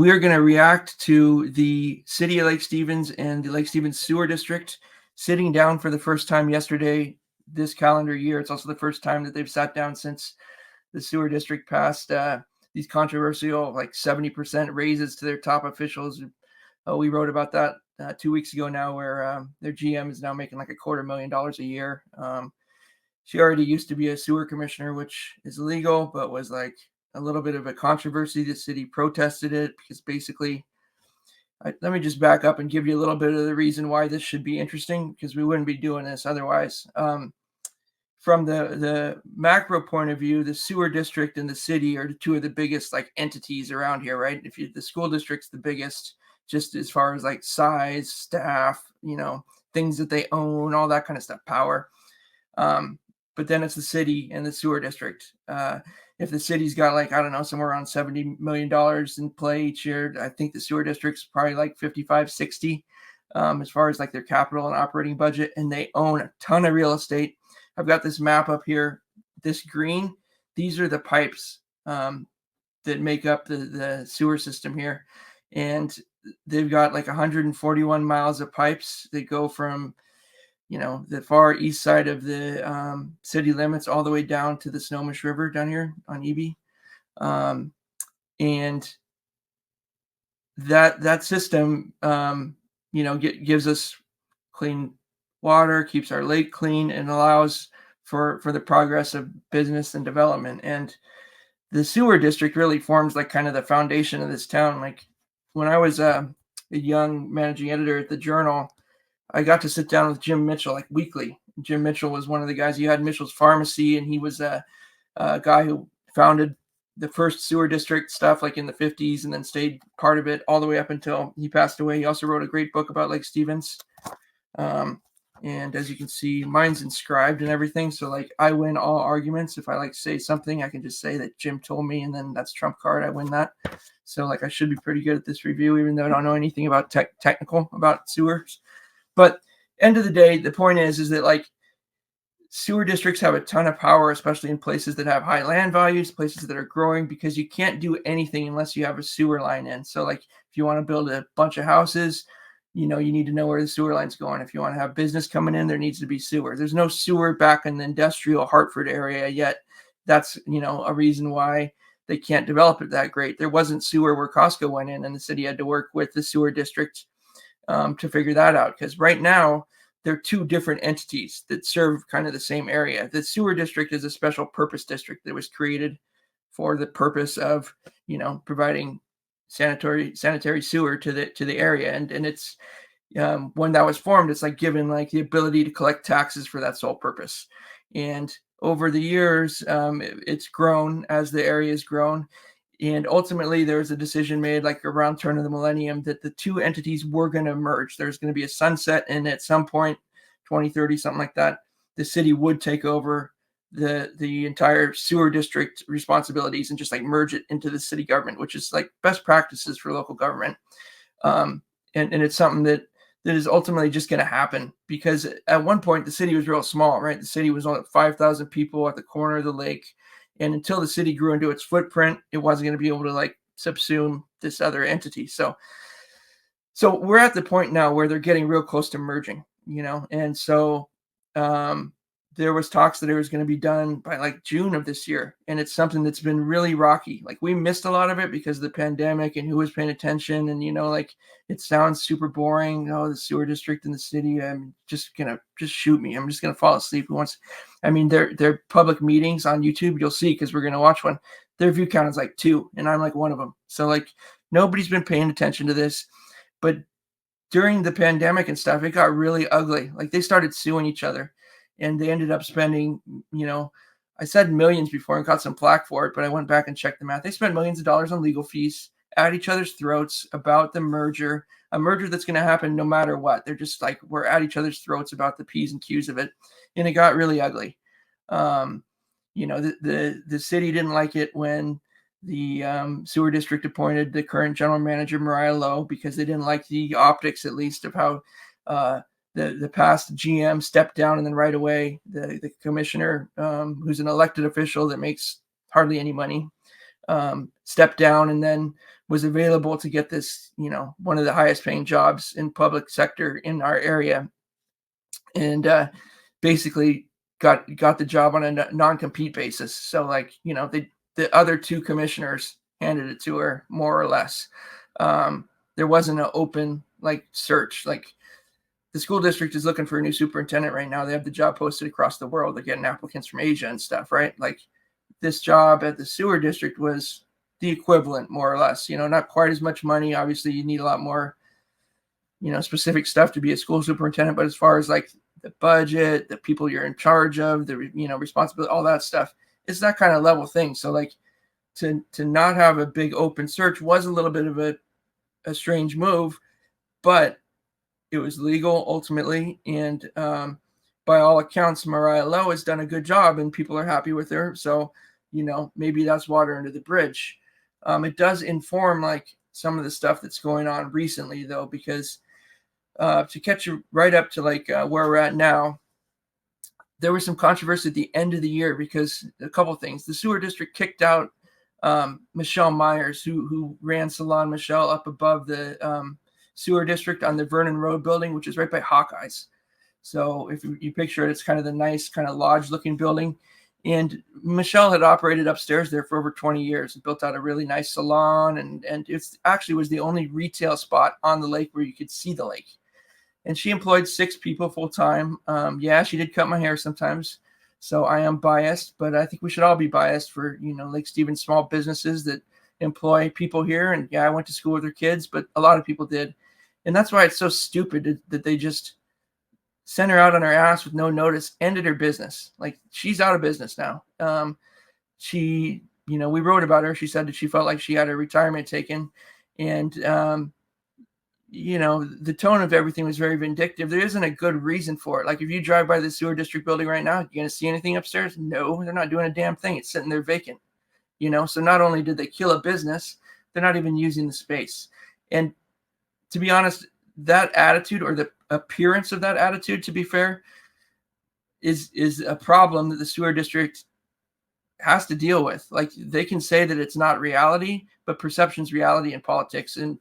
We are going to react to the city of Lake Stevens and the Lake Stevens Sewer District sitting down for the first time yesterday this calendar year. It's also the first time that they've sat down since the sewer district passed these controversial 70% raises to their top officials. We wrote about that 2 weeks ago now, where their GM is now making like $250,000 a year. She already used to be a sewer commissioner, which is illegal, but was like a little bit of a controversy. The city protested it because basically, let me just back up and give you a little bit of the reason why this should be interesting, because we wouldn't be doing this otherwise. From the macro point of view, the sewer district and the city are two of the biggest entities around here, right? The school district's the biggest, just as far as size, staff, things that they own, all that kind of stuff, power. But then it's the city and the sewer district. If the city's got I don't know, somewhere around $70 million in play each year, I think the sewer district's probably 55, 60 as far as their capital and operating budget, and they own a ton of real estate. I've got this map up here. This green, these are the pipes that make up the sewer system here. And they've got 141 miles of pipes that go from the far east side of the city limits all the way down to the Snohomish River down here on EB. And that system, gives us clean water, keeps our lake clean, and allows for the progress of business and development. And the sewer district really forms kind of the foundation of this town. When I was a young managing editor at the Journal, I got to sit down with Jim Mitchell weekly. Jim Mitchell was one of the guys. He had Mitchell's Pharmacy, and he was a guy who founded the first sewer district stuff in the 50s, and then stayed part of it all the way up until he passed away. He also wrote a great book about Lake Stevens. And as you can see, mine's inscribed and everything. So I win all arguments. If I say something, I can just say that Jim told me, and then that's trump card. I win that. So I should be pretty good at this review, even though I don't know anything about technical about sewers. But end of the day, the point is that sewer districts have a ton of power, especially in places that have high land values, places that are growing, because you can't do anything unless you have a sewer line in. So if you want to build a bunch of houses, you need to know where the sewer line's going. If you want to have business coming in, there needs to be sewer. There's no sewer back in the industrial Hartford area yet. That's, a reason why they can't develop it that great. There wasn't sewer where Costco went in, and the city had to work with the sewer district to figure that out. Because right now, they're two different entities that serve kind of the same area. The sewer district is a special purpose district that was created for the purpose of, providing sanitary sewer to the area. And it's when that was formed, it's given the ability to collect taxes for that sole purpose. And over the years, it's grown as the area has grown. And ultimately, there was a decision made around turn of the millennium that the two entities were going to merge. There's going to be a sunset, and at some point, 2030, something like that, the city would take over the entire sewer district responsibilities and just merge it into the city government, which is best practices for local government. And it's something that is ultimately just going to happen, because at one point the city was real small, right? The city was only 5,000 people at the corner of the lake. And until the city grew into its footprint, it wasn't going to be able to subsume this other entity. So we're at the point now where they're getting real close to merging, and so there was talks that it was going to be done by June of this year. And it's something that's been really rocky. We missed a lot of it because of the pandemic and who was paying attention. And, it sounds super boring. Oh, the sewer district in the city. I'm just shoot me. I'm just going to fall asleep. Their public meetings on YouTube, you'll see, because we're going to watch one. Their view count is 2, and I'm one of them. So nobody's been paying attention to this. But during the pandemic and stuff, it got really ugly. They started suing each other. And they ended up spending, I said millions before and got some flack for it, but I went back and checked the math. They spent millions of dollars on legal fees at each other's throats about the merger, a merger that's going to happen no matter what. They're just we're at each other's throats about the P's and Q's of it. And it got really ugly. The city didn't like it when the sewer district appointed the current general manager, Mariah Lowe, because they didn't like the optics, at least, of how the past GM stepped down, and then right away the commissioner, who's an elected official that makes hardly any money, stepped down and then was available to get this, one of the highest paying jobs in public sector in our area, and basically got the job on a non-compete basis. So like, the other two commissioners handed it to her more or less. There wasn't an open like search. Like the school district is looking for a new superintendent right now. They have the job posted across the world. They're getting applicants from Asia and stuff, right? Like this job at the sewer district was the equivalent, more or less. Not quite as much money. Obviously, you need a lot more, specific stuff to be a school superintendent. But as far as like the budget, the people you're in charge of, the responsibility, all that stuff, it's that kind of level thing. So like to not have a big open search was a little bit of a strange move, but it was legal ultimately. And by all accounts, Mariah Lowe has done a good job and people are happy with her. So, maybe that's water under the bridge. It does inform like some of the stuff that's going on recently though, because to catch you right up to like where we're at now, there was some controversy at the end of the year because a couple of things. The sewer district kicked out Michelle Myers, who ran Salon Michelle up above the sewer district on the Vernon Road building, which is right by Hawkeyes. So if you picture it, it's kind of the nice kind of lodge-looking building. And Michelle had operated upstairs there for over 20 years and built out a really nice salon. And it actually was the only retail spot on the lake where you could see the lake. And she employed 6 people full time. Yeah, she did cut my hair sometimes. So I am biased, but I think we should all be biased for, Lake Stevens small businesses that employ people here. And yeah, I went to school with her kids, but a lot of people did. And that's why it's so stupid that they just sent her out on her ass with no notice, ended her business. Like she's out of business now. She, we wrote about her. She said that she felt like she had her retirement taken. And, the tone of everything was very vindictive. There isn't a good reason for it. Like if you drive by the sewer district building right now, you're going to see anything upstairs? No, they're not doing a damn thing. It's sitting there vacant, So not only did they kill a business, they're not even using the space. And to be honest, that attitude, or the appearance of that attitude, to be fair, is a problem that the sewer district has to deal with. Like they can say that it's not reality, but perception's reality in politics. And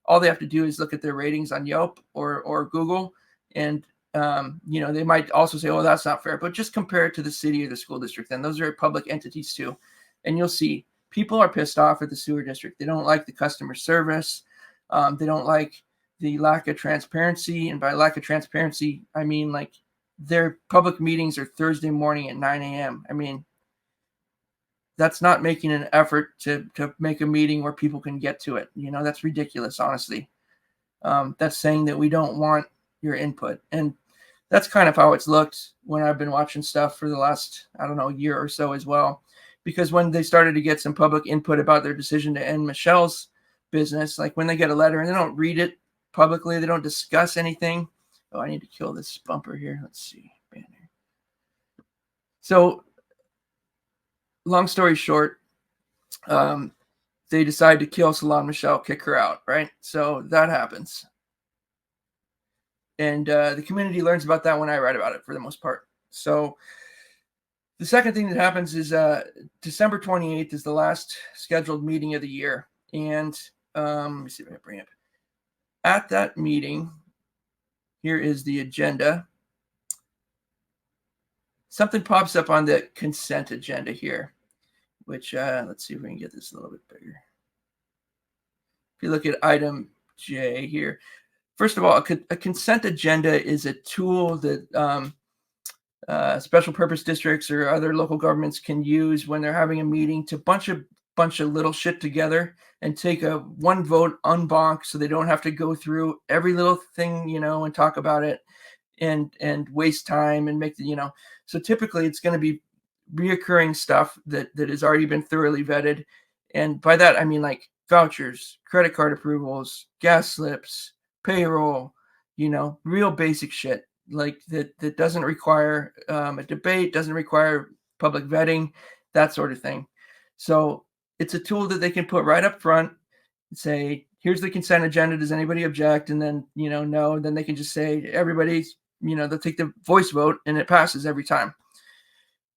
all they have to do is look at their ratings on Yelp or Google. And, they might also say, oh, that's not fair, but just compare it to the city or the school district. Then those are public entities too. And you'll see people are pissed off at the sewer district. They don't like the customer service. They don't like the lack of transparency. And by lack of transparency, I mean like their public meetings are Thursday morning at 9 a.m. I mean, that's not making an effort to make a meeting where people can get to it. That's ridiculous, honestly. That's saying that we don't want your input. And that's kind of how it's looked when I've been watching stuff for the last, I don't know, year or so as well. Because when they started to get some public input about their decision to end Michelle's business, like when they get a letter and they don't read it publicly, they don't discuss anything. Oh, I need to kill this bumper here. Let's see. Banner. So long story short, they decide to kill Salon Michelle, kick her out, right? So that happens. And the community learns about that when I write about it for the most part. So the second thing that happens is December 28th is the last scheduled meeting of the year. And let me see if I can bring it up. At that meeting, here is the agenda. Something pops up on the consent agenda here, which let's see if we can get this a little bit bigger. If you look at item J here, first of all, a consent agenda is a tool that special purpose districts or other local governments can use when they're having a meeting to bunch of little shit together and take a one vote en banc, so they don't have to go through every little thing, and talk about it and waste time and make the, so typically it's going to be reoccurring stuff that has already been thoroughly vetted. And by that, I mean like vouchers, credit card approvals, gas slips, payroll, real basic shit like that doesn't require a debate, doesn't require public vetting, that sort of thing. So it's a tool that they can put right up front and say, here's the consent agenda. Does anybody object? And then, no, then they can just say everybody's, they'll take the voice vote and it passes every time.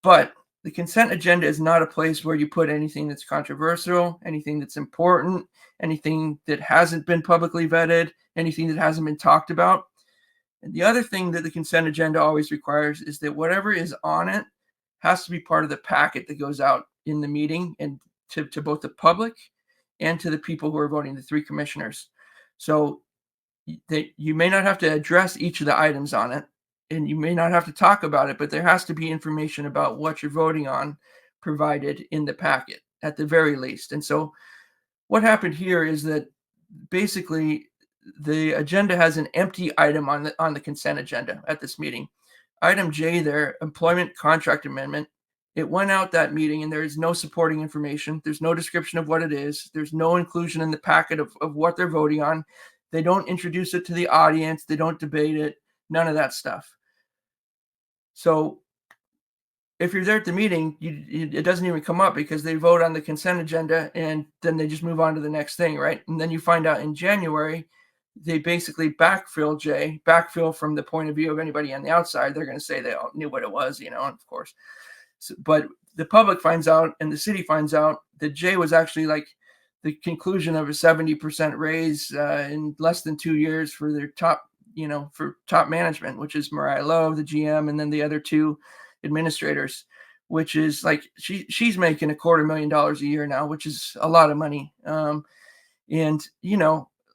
But The consent agenda is not a place where you put anything that's controversial, anything that's important, anything that hasn't been publicly vetted, anything that hasn't been talked about. And the other thing that the consent agenda always requires is that whatever is on it has to be part of the packet that goes out in the meeting and to both the public and to the people who are voting, the three commissioners. So that you may not have to address each of the items on it, and you may not have to talk about it, but there has to be information about what you're voting on provided in the packet at the very least. And so what happened here is that basically the agenda has an empty item on the consent agenda at this meeting. Item J there, employment contract amendment. It went out that meeting and there is no supporting information. There's no description of what it is. There's no inclusion in the packet of what they're voting on. They don't introduce it to the audience. They don't debate it. None of that stuff. So if you're there at the meeting, it doesn't even come up because they vote on the consent agenda and then they just move on to the next thing, right? And then you find out in January, they basically backfill from the point of view of anybody on the outside. They're going to say they all knew what it was, and of course. So, but the public finds out and the city finds out that J was actually like the conclusion of a 70% raise in less than 2 years for their top, for top management, which is Mariah Lowe, the GM, and then the other two administrators, which is like she's making $250,000 a year now, which is a lot of money. And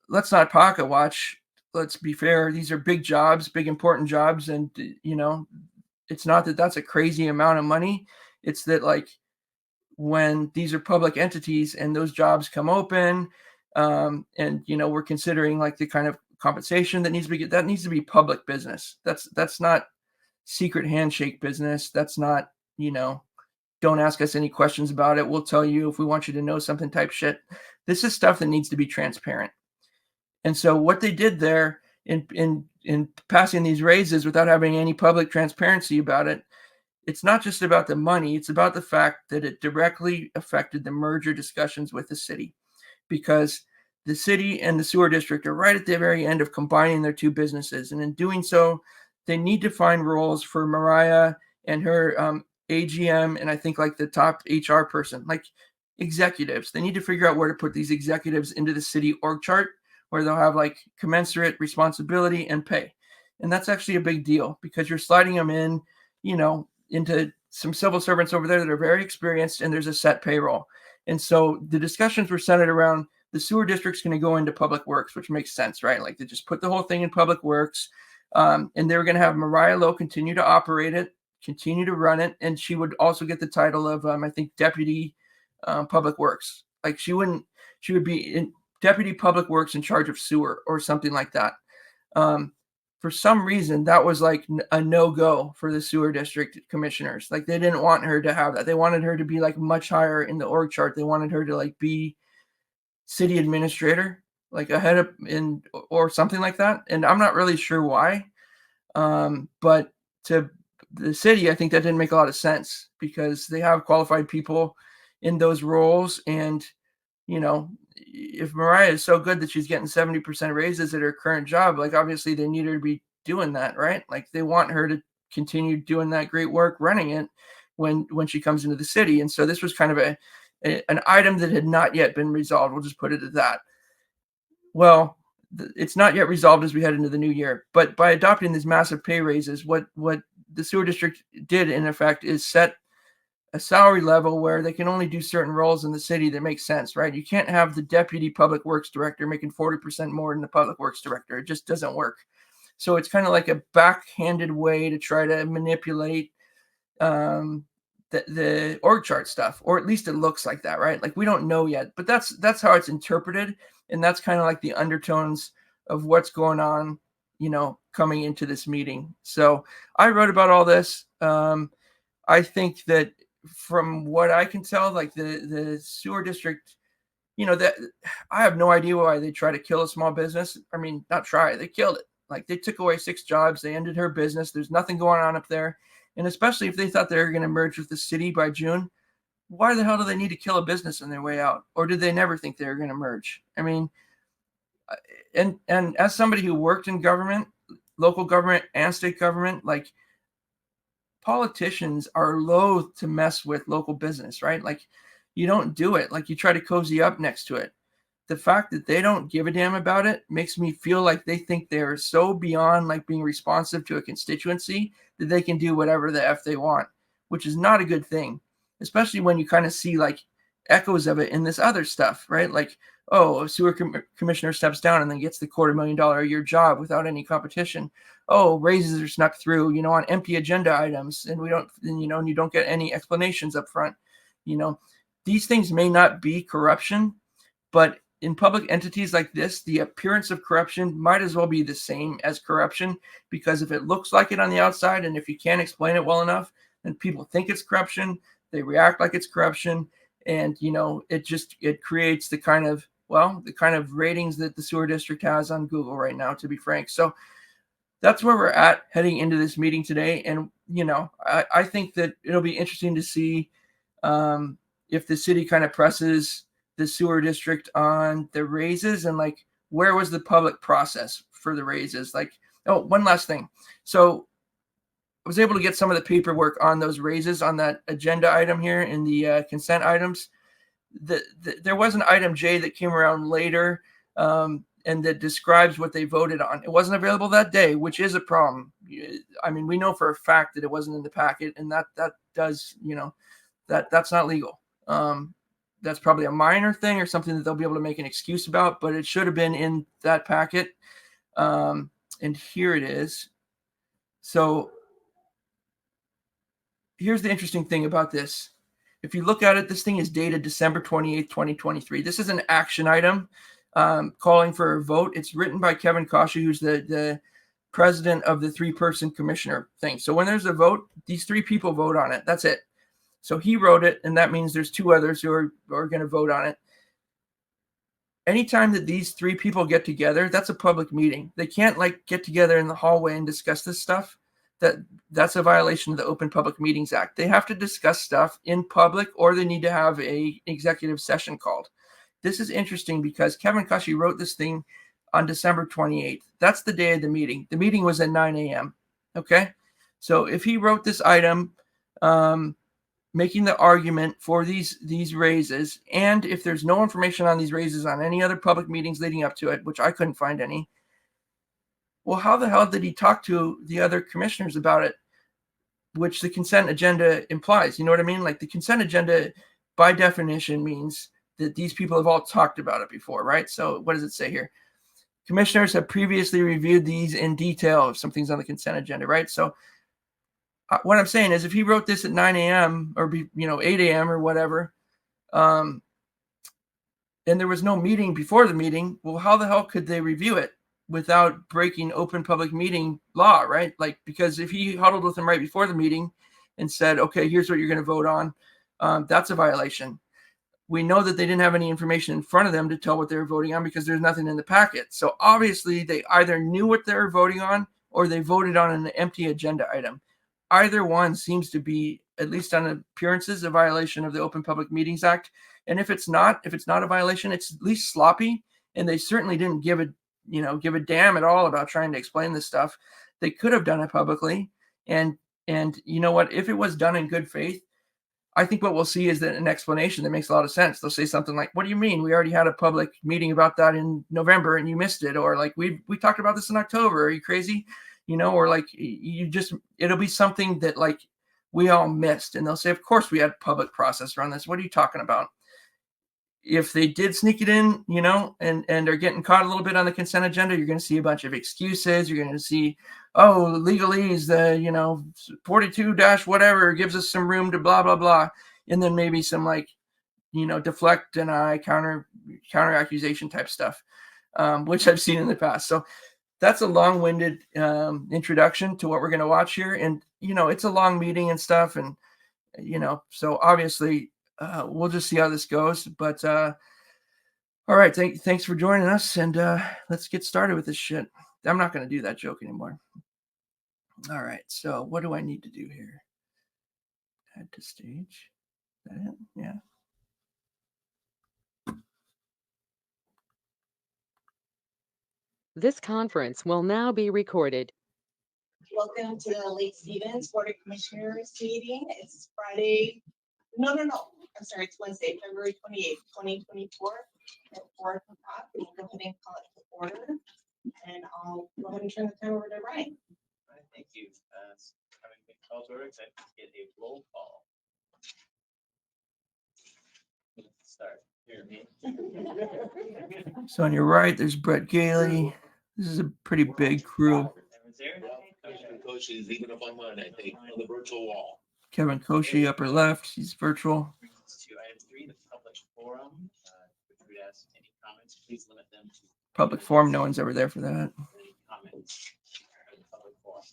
let's not pocket watch. Let's be fair. These are big jobs, big important jobs, and it's not that that's a crazy amount of money. It's that like when these are public entities and those jobs come open, and we're considering like the kind of compensation that needs to be public business. That's not secret handshake business. That's not, don't ask us any questions about it. We'll tell you if we want you to know something type shit. This is stuff that needs to be transparent. And so what they did there in passing these raises without having any public transparency about it, it's not just about the money. It's about the fact that it directly affected the merger discussions with the city, because the city and the sewer district are right at the very end of combining their two businesses. And in doing so, they need to find roles for Mariah and her AGM, and I think like the top HR person, like executives. They need to figure out where to put these executives into the city org chart, where they'll have like commensurate responsibility and pay. And that's actually a big deal because you're sliding them in, into some civil servants over there that are very experienced, and there's a set payroll. And so the discussions were centered around the sewer district's going to go into public works, which makes sense, right? Like they just put the whole thing in public works. And they were going to have Mariah Lowe continue to operate it, continue to run it. And she would also get the title of, I think, Deputy Public Works. Like she would be in Deputy Public Works in charge of sewer or something like that. For some reason, that was like a no-go for the sewer district commissioners. Like they didn't want her to have that. They wanted her to be like much higher in the org chart. They wanted her to like be city administrator, like ahead of or something like that. And I'm not really sure why. But to the city, I think that didn't make a lot of sense because they have qualified people in those roles. And, if Mariah is so good that she's getting 70% raises at her current job, like obviously they need her to be doing that, right? Like they want her to continue doing that great work running it when she comes into the city. And so this was kind of an item that had not yet been resolved. We'll just put it at that. Well, it's not yet resolved as we head into the new year. But by adopting these massive pay raises, what the sewer district did in effect is set a salary level where they can only do certain roles in the city that make sense, right? You can't have the deputy public works director making 40% more than the public works director. It just doesn't work. So it's kind of like a backhanded way to try to manipulate the org chart stuff, or at least it looks like that, right? Like we don't know yet, but that's how it's interpreted, and that's kind of like the undertones of what's going on, coming into this meeting. So I wrote about all this. I think that from what I can tell, like the sewer district, that I have no idea why they try to kill a small business. I mean, not try, they killed it. Like they took away 6 jobs. They ended her business. There's nothing going on up there. And especially if they thought they were going to merge with the city by June, why the hell do they need to kill a business on their way out? Or did they never think they were going to merge? I mean, and as somebody who worked in government, local government and state government, like politicians are loath to mess with local business, right? Like, you don't do it. Like, you try to cozy up next to it. The fact that they don't give a damn about it makes me feel like they think they're so beyond like being responsive to a constituency that they can do whatever the F they want, which is not a good thing, especially when you kind of see like echoes of it in this other stuff, right? Like, oh, a sewer commissioner steps down and then gets the $250,000 a year job without any competition. Oh, raises are snuck through, on empty agenda items, and and you don't get any explanations up front. These things may not be corruption, but in public entities like this, the appearance of corruption might as well be the same as corruption, because if it looks like it on the outside and if you can't explain it well enough, then people think it's corruption, they react like it's corruption, and it creates the kind of ratings that the sewer district has on Google right now, to be frank. So that's where we're at heading into this meeting today. And I think that it'll be interesting to see if the city kind of presses the sewer district on the raises, and like, where was the public process for the raises? Like, oh, one last thing. So I was able to get some of the paperwork on those raises on that agenda item here in the consent items. There was an item J that came around later, and that describes what they voted on. It wasn't available that day, which is a problem. I mean, we know for a fact that it wasn't in the packet, and that does, that's not legal. That's probably a minor thing or something that they'll be able to make an excuse about, but it should have been in that packet. And here it is. So here's the interesting thing about this. If you look at it, this thing is dated December 28th, 2023. This is an action item calling for a vote. It's written by Kevin Koshy, who's the president of the 3-person commissioner thing. So when there's a vote, these 3 people vote on it. That's it. So he wrote it, and that means there's 2 others who are going to vote on it. Anytime that these 3 people get together, that's a public meeting. They can't like get together in the hallway and discuss this stuff. That's a violation of the Open Public Meetings Act. They have to discuss stuff in public, or they need to have a executive session called. This is interesting because Kevin Koshy wrote this thing on December 28th. That's the day of the meeting. The meeting was at 9 a.m. Okay? So if he wrote this item, making the argument for these raises, and if there's no information on these raises on any other public meetings leading up to it, which I couldn't find any, well, how the hell did he talk to the other commissioners about it, which the consent agenda implies? You know what I mean? Like, the consent agenda by definition means that these people have all talked about it before, right? So what does it say here? Commissioners have previously reviewed these in detail if something's on the consent agenda, right? So what I'm saying is, if he wrote this at 9 a.m. or 8 a.m. or whatever, and there was no meeting before the meeting, well, how the hell could they review it without breaking open public meeting law, right? Like, because if he huddled with them right before the meeting and said, okay, here's what you're going to vote on, that's a violation. We know that they didn't have any information in front of them to tell what they were voting on, because there's nothing in the packet. So obviously they either knew what they were voting on, or they voted on an empty agenda item. Either one seems to be, at least on appearances, a violation of the Open Public Meetings Act. And if it's not a violation, it's at least sloppy. And they certainly didn't give a damn at all about trying to explain this stuff. They could have done it publicly. And you know what? If it was done in good faith, I think what we'll see is that an explanation that makes a lot of sense. They'll say something like, "What do you mean? We already had a public meeting about that in November and you missed it," or like, "We talked about this in October. Are you crazy?" Or like, it'll be something that like we all missed, and they'll say, "Of course we had public process around this. What are you talking about?" If they did sneak it in, and are getting caught a little bit on the consent agenda, you're going to see a bunch of excuses. You're going to see, oh, legalese, the 42 dash whatever gives us some room to blah blah blah, and then maybe some like, deflect, deny, counter accusation type stuff, which I've seen in the past. So that's a long-winded introduction to what we're going to watch here, and it's a long meeting and stuff, and so obviously. We'll just see how this goes. But all right, thanks for joining us, and let's get started with this shit. I'm not going to do that joke anymore. All right, so what do I need to do here? Add to stage. Is that it? Yeah. This conference will now be recorded. welcome to the Lake Stevens Board of Commissioners meeting. It's Friday. No. I'm sorry, it's Wednesday, February 28th, 2024 at 4 o'clock. We'll go ahead and call it to order. And I'll go ahead and turn the time over to Ryan. All right, thank you. Having been called to order, I'd like to get a roll call. Let's start. Here, me. So on your right, there's Brett Gailey. This is a pretty big crew. Everyone's there? Commissioner Coach is even up on mine, I think, on the virtual wall. Kevin Koshy, upper left, he's virtual. Brings us to item 3, the public forum. Which we'd ask any comments, please limit them to Public forum, no one's ever there for that. any comments for the public forum.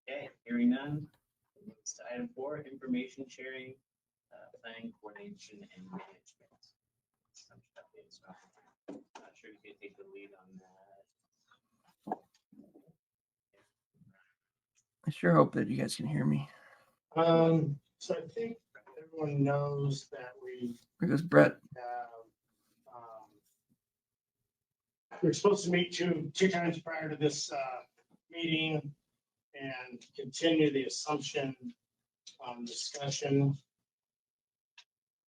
Okay, hearing none. Moves to item 4, information sharing, planning, coordination, and management. Some updates. Not sure you could take the lead on that. I sure hope that you guys can hear me. So I think everyone knows that we There goes Brett. have, we're supposed to meet two times prior to this, meeting and continue the assumption, discussion.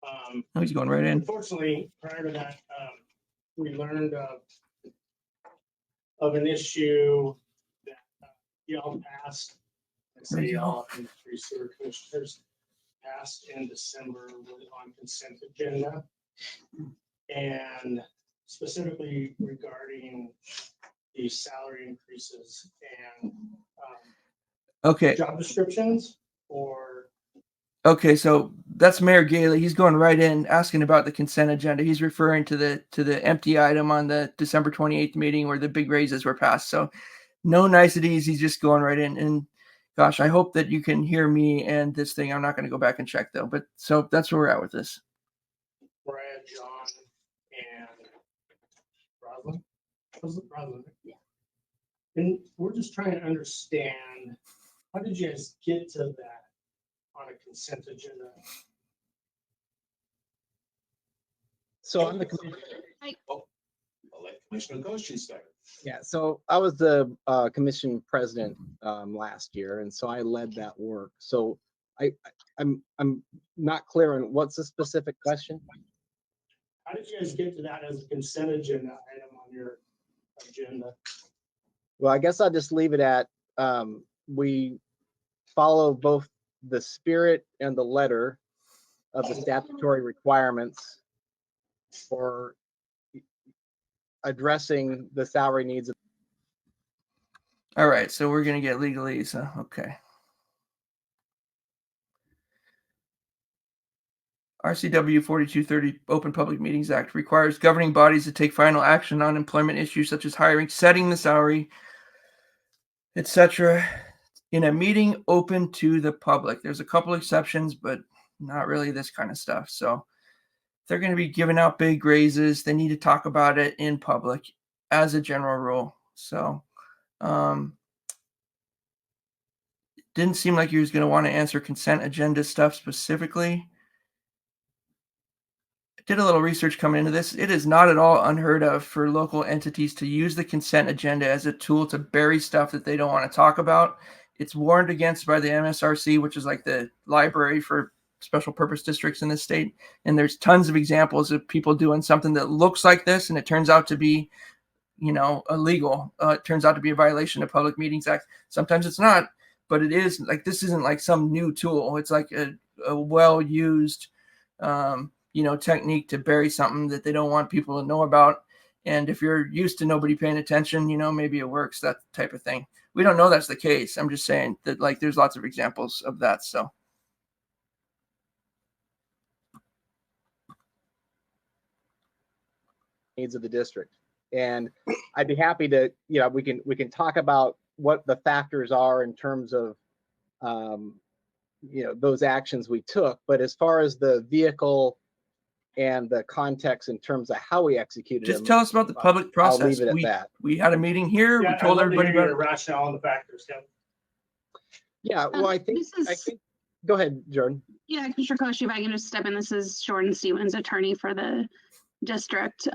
Oh, he's going right in. Unfortunately, prior to that, we learned of an issue that y'all passed. I say y'all, and 3 sewer commissioners passed in December on consent agenda. And specifically regarding the salary increases and Okay. job descriptions or. Okay, so that's Mayor Gailey. He's going right in asking about the consent agenda. He's referring to the empty item on the December 28th meeting where the big raises were passed. So no niceties. He's just going right in. And gosh, I hope that you can hear me and this thing. I'm not going to go back and check though. But so that's where we're at with this. Brad, John, and Roslyn. Was it Roslyn? Yeah. And we're just trying to understand, how did you guys get to that on a consent agenda? So I'm the commissioner. I'll let Commissioner Coach start. Yeah, so I was the commission president last year, and so I led that work. So I'm not clear on what's the specific question. How did you guys get to that as a consent agenda item on your agenda? Well, I guess I'll just leave it at we follow both the spirit and the letter of the statutory requirements for addressing the salary needs of. All right, so we're going to get legalese. Okay. RCW 4230 Open Public Meetings Act requires governing bodies to take final action on employment issues such as hiring, setting the salary, etc., in a meeting open to the public. There's a couple exceptions, but not really this kind of stuff. So if they're going to be giving out big raises, they need to talk about it in public as a general rule. So didn't seem like he was going to want to answer consent agenda stuff specifically. Did a little research coming into this. It is not at all unheard of for local entities to use the consent agenda as a tool to bury stuff that they don't want to talk about. It's warned against by the MSRC, which is like the library for special purpose districts in the state. And there's tons of examples of people doing something that looks like this, and it turns out to be, illegal. It turns out to be a violation of Public Meetings Act. Sometimes it's not, but it is. Like, this isn't like some new tool. It's like a well-used technique to bury something that they don't want people to know about. And if you're used to nobody paying attention, maybe it works, that type of thing. We don't know that's the case. I'm just saying that, like, there's lots of examples of that. So needs of the district. And I'd be happy to, we can talk about what the factors are in terms of those actions we took. But as far as the vehicle and the context in terms of how we executed just them, tell us about the public process. I'll leave it at that. We had a meeting here. Yeah, We told everybody about your it. rationale and the factors, Kevin. Yeah, well, I think, go ahead, Jordan. Yeah, Commissioner Koshi, if I can just step in, this is Jordan Stevens, attorney for the district.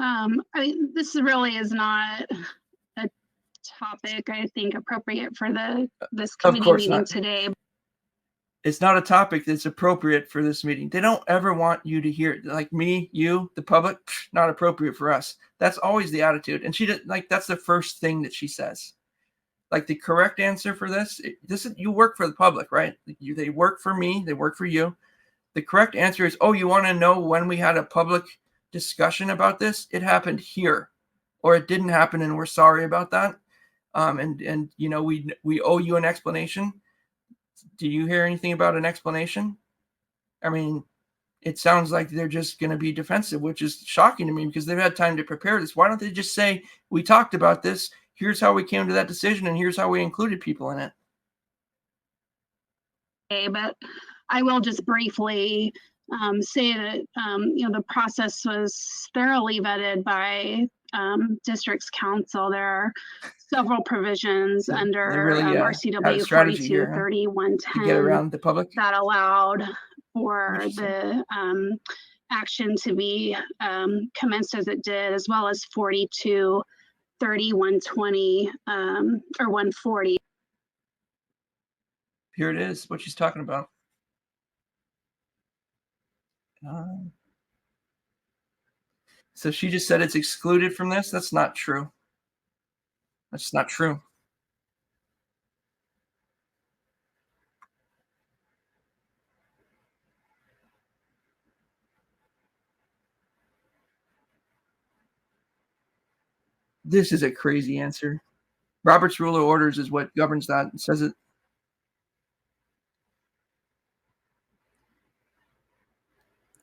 This really is not a topic, I think, appropriate for this Of committee course meeting not. today. It's not a topic that's appropriate for this meeting. They don't ever want you to hear it. Like me, you, the public, not appropriate for us. That's always the attitude. And she did like that's the first thing that she says. Like the correct answer for this is you work for the public, right? They work for me, they work for you. The correct answer is, oh, you want to know when we had a public discussion about this? It happened here, or it didn't happen, and we're sorry about that. And you know we owe you an explanation. Do you hear anything about an explanation? I mean, it sounds like they're just going to be defensive, which is shocking to me because they've had time to prepare this. Why don't they just say, we talked about this, here's how we came to that decision, and here's how we included people in it? Okay, but I will just briefly say that the process was thoroughly vetted by district's council. There are several provisions They under really had a RCW strategy here, huh, to get 423110 around the public. that allowed for Interesting. the action to be commenced as it did, as well as 423120 or 140. Here it is, what she's talking about. So she just said it's excluded from this. That's not true. That's not true. This is a crazy answer. Robert's Rule of Orders is what governs that. It says it.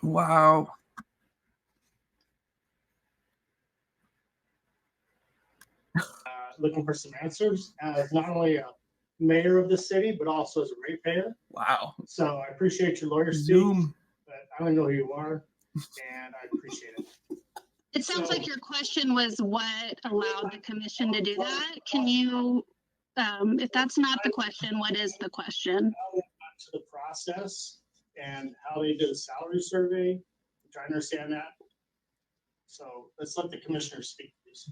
Wow. Looking for some answers as not only a mayor of the city, but also as a ratepayer. Wow. So I appreciate your lawyer speak, Zoom. but I don't know who you are, and I appreciate it. It sounds So- like your question was what allowed the commission to do that. Can you, if that's not the question, what is the question? How they got to the process and how they did a salary survey, which I understand that. So let's let the commissioners speak, please.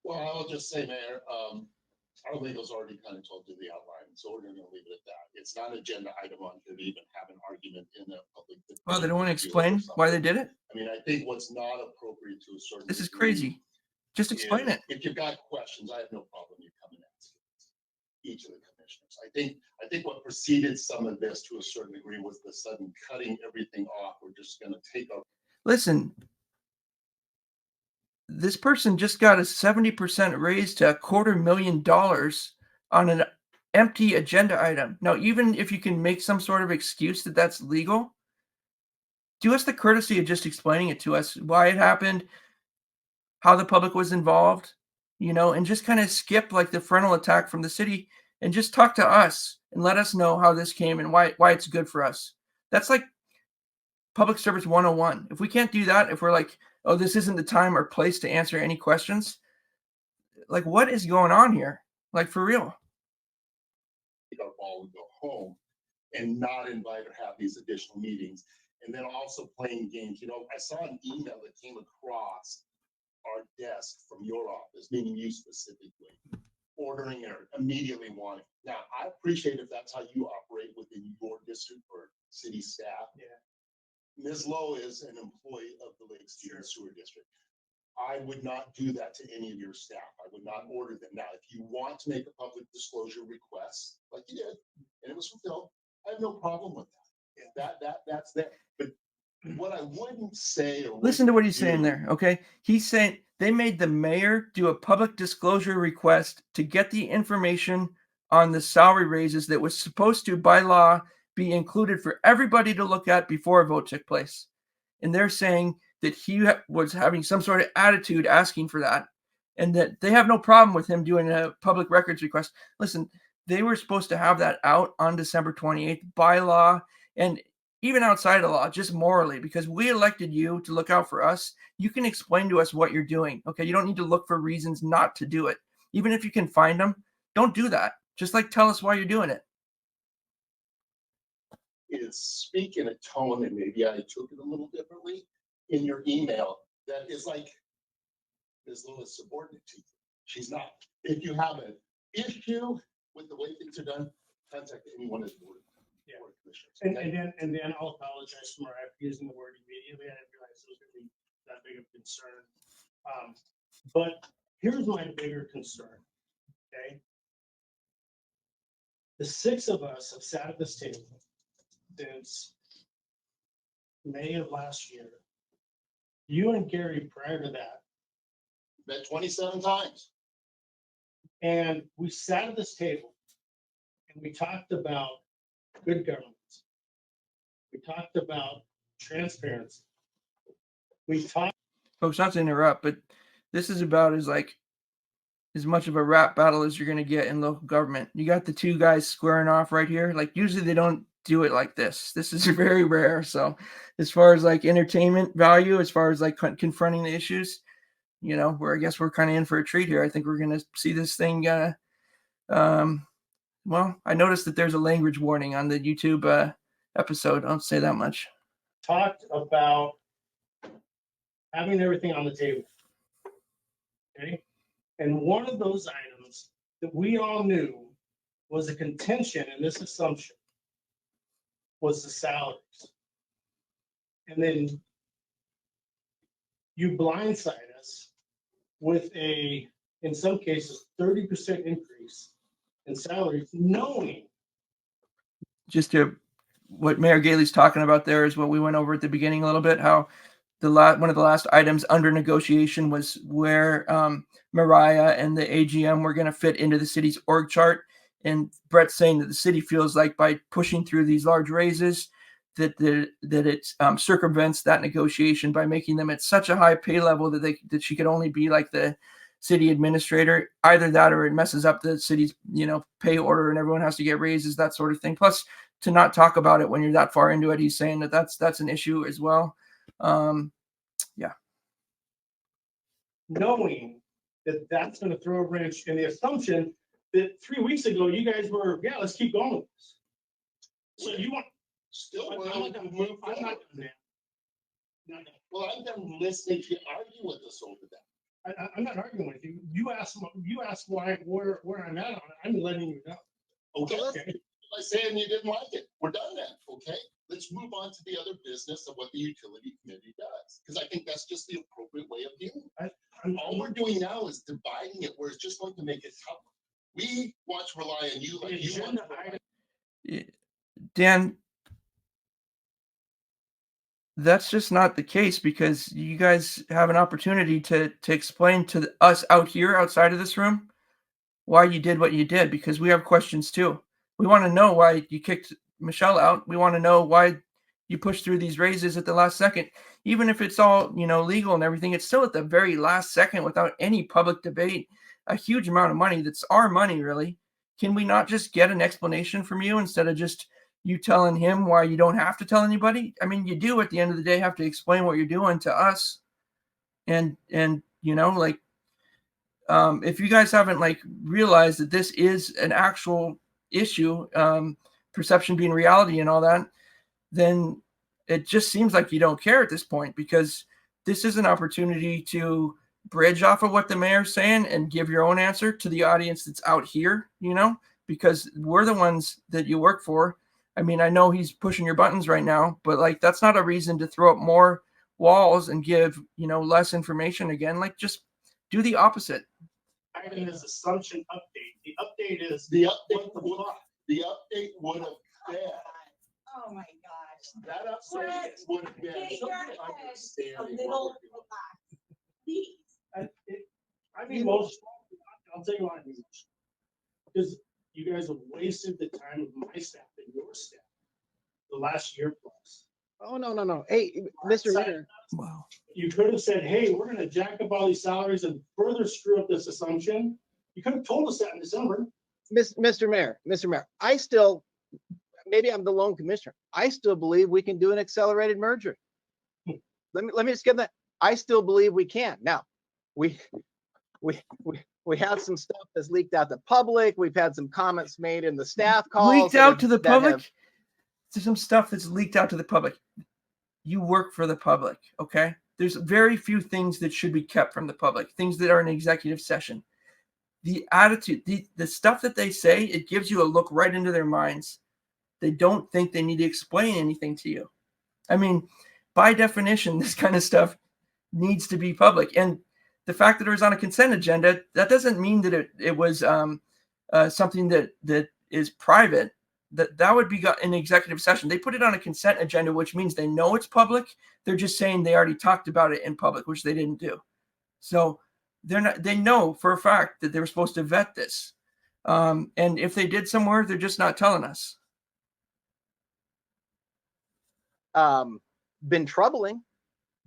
Well, I'll just say, Mayor, our legal's already kind of told you the outline, so we're gonna leave it at that. It's not an agenda item on here to even have an argument in a public. Well, they don't want to explain why they did it. I mean, I think what's not appropriate to a certain. This is degree crazy. Just explain is it. If you've got questions, I have no problem you coming and asking each of the commissioners. I think what preceded some of this to a certain degree was the sudden cutting everything off. We're just gonna take a. Listen, this person just got a 70% raise to $250,000 on an empty agenda item. Now, even if you can make some sort of excuse that that's legal, do us the courtesy of just explaining it to us, why it happened, how the public was involved, and just kind of skip like the frontal attack from the city and just talk to us and let us know how this came and why it's good for us. That's like public service 101. If we can't do that, if we're like, oh, this isn't the time or place to answer any questions, like what is going on here? Like for real. Pick up all and go home and not invite or have these additional meetings. And then also playing games. I saw an email that came across our desk from your office, meaning you specifically, ordering or immediately wanting. Now, I appreciate if that's how you operate within your district or city staff. Yeah. Ms. Lowe is an employee of the Lake Stevens Sewer District. I would not do that to any of your staff. I would not order them. Now, if you want to make a public disclosure request, like you did, and it was fulfilled, I have no problem with that. That's there. But what I wouldn't say, or Listen to what he's saying there, okay? He's saying they made the mayor do a public disclosure request to get the information on the salary raises that was supposed to, by law, be included for everybody to look at before a vote took place. And they're saying that he was having some sort of attitude asking for that, and that they have no problem with him doing a public records request. Listen, they were supposed to have that out on December 28th by law, and even outside of law, just morally, because we elected you to look out for us. You can explain to us what you're doing, okay? You don't need to look for reasons not to do it. Even if you can find them, don't do that. Just like tell us why you're doing it. is speak in a tone, and maybe I took it a little differently in your email, that is like Ms. Lewis subordinate to you. She's not. If you have an issue with the way things are done, contact any one of the board. Yeah. board commissioners, And, okay? and then I'll apologize for using the word immediately. I didn't realize it was gonna be that big of a concern. But here's my bigger concern, okay? The six of us have sat at this table since May of last year. You and Gary prior to that, Met 27 times. and we sat at this table and we talked about good governance. We talked about transparency. We talked, Folks, not to interrupt, but this is about as much of a rap battle as you're going to get in local government. You got the two guys squaring off right here. Like usually they don't do it like this. This is very rare. So as far as like entertainment value, as far as like confronting the issues, you know, I guess we're kind of in for a treat here. I think we're going to see this thing. Well, I noticed that there's a language warning on the YouTube episode. I'll say that much. talked about having everything on the table. Okay? And one of those items that we all knew was a contention in this assumption was the salaries. And then you blindside us with in some cases, 30% increase in salaries, knowing. Just to what Mayor Gailey's talking about there is what we went over at the beginning a little bit, how one of the last items under negotiation was where Mariah and the AGM were going to fit into the city's org chart. And Brett's saying that the city feels like by pushing through these large raises that it circumvents that negotiation by making them at such a high pay level that she could only be like the city administrator. Either that or it messes up the city's pay order and everyone has to get raises, that sort of thing. Plus, to not talk about it when you're that far into it, he's saying that that's an issue as well. Yeah. Knowing that that's going to throw a wrench in the assumption that 3 weeks ago, you guys were, yeah, let's keep going with this. So you want. Still I'm willing not to done. move I'm not forward. done, man. Not done. Well, I'm done listening to you argue with us over that. I'm not arguing with you. You asked why, where I'm at on it. I'm letting you know. Okay, Okay. by saying you didn't like it, we're done then, okay? Let's move on to the other business of what the utility committee does, because I think that's just the appropriate way of dealing with it. All we're doing now is dividing it where it's just going to make it tougher. We want to rely on you like you want to rely. Dan, that's just not the case, because you guys have an opportunity to explain to us out here outside of this room why you did what you did, because we have questions too. We want to know why you kicked Michelle out. We want to know why you pushed through these raises at the last second. Even if it's all, legal and everything, it's still at the very last second without any public debate. A huge amount of money that's our money, really. Can we not just get an explanation from you instead of just you telling him why you don't have to tell anybody? I mean, you do at the end of the day have to explain what you're doing to us. And if you guys haven't realized that this is an actual issue, perception being reality and all that, then it just seems like you don't care at this point, because this is an opportunity to bridge off of what the mayor's saying and give your own answer to the audience that's out here, because we're the ones that you work for. I mean, I know he's pushing your buttons right now, but that's not a reason to throw up more walls and give, less information again. Just do the opposite. Item is assumption update. The update is. The update would have been, Oh my gosh. that update would have been Get your head a understanding. little what we're doing. relaxed, please. I'm emotional. I'll tell you why I'm emotional. Because you guys have wasted the time of my staff and your staff the last year plus. Oh, no. Hey, Mr. Mayor, Wow. You could have said, hey, we're gonna jack up all these salaries and further screw up this assumption. You could have told us that in December. Mr. Mayor, I still, maybe I'm the lone commissioner. I still believe we can do an accelerated merger. Let me just get that. I still believe we can. Now, we have some stuff that's leaked out to the public. We've had some comments made in the staff calls. Leaked out to the public? There's some stuff that's leaked out to the public. You work for the public, okay? There's very few things that should be kept from the public, things that are in executive session. the attitude, the stuff that they say, it gives you a look right into their minds. They don't think they need to explain anything to you. I mean, by definition, this kind of stuff needs to be public. And the fact that it was on a consent agenda, that doesn't mean that it was something that is private. That would be in executive session. They put it on a consent agenda, which means they know it's public. They're just saying they already talked about it in public, which they didn't do. So they know for a fact that they were supposed to vet this. And if they did somewhere, they're just not telling us. Been troubling,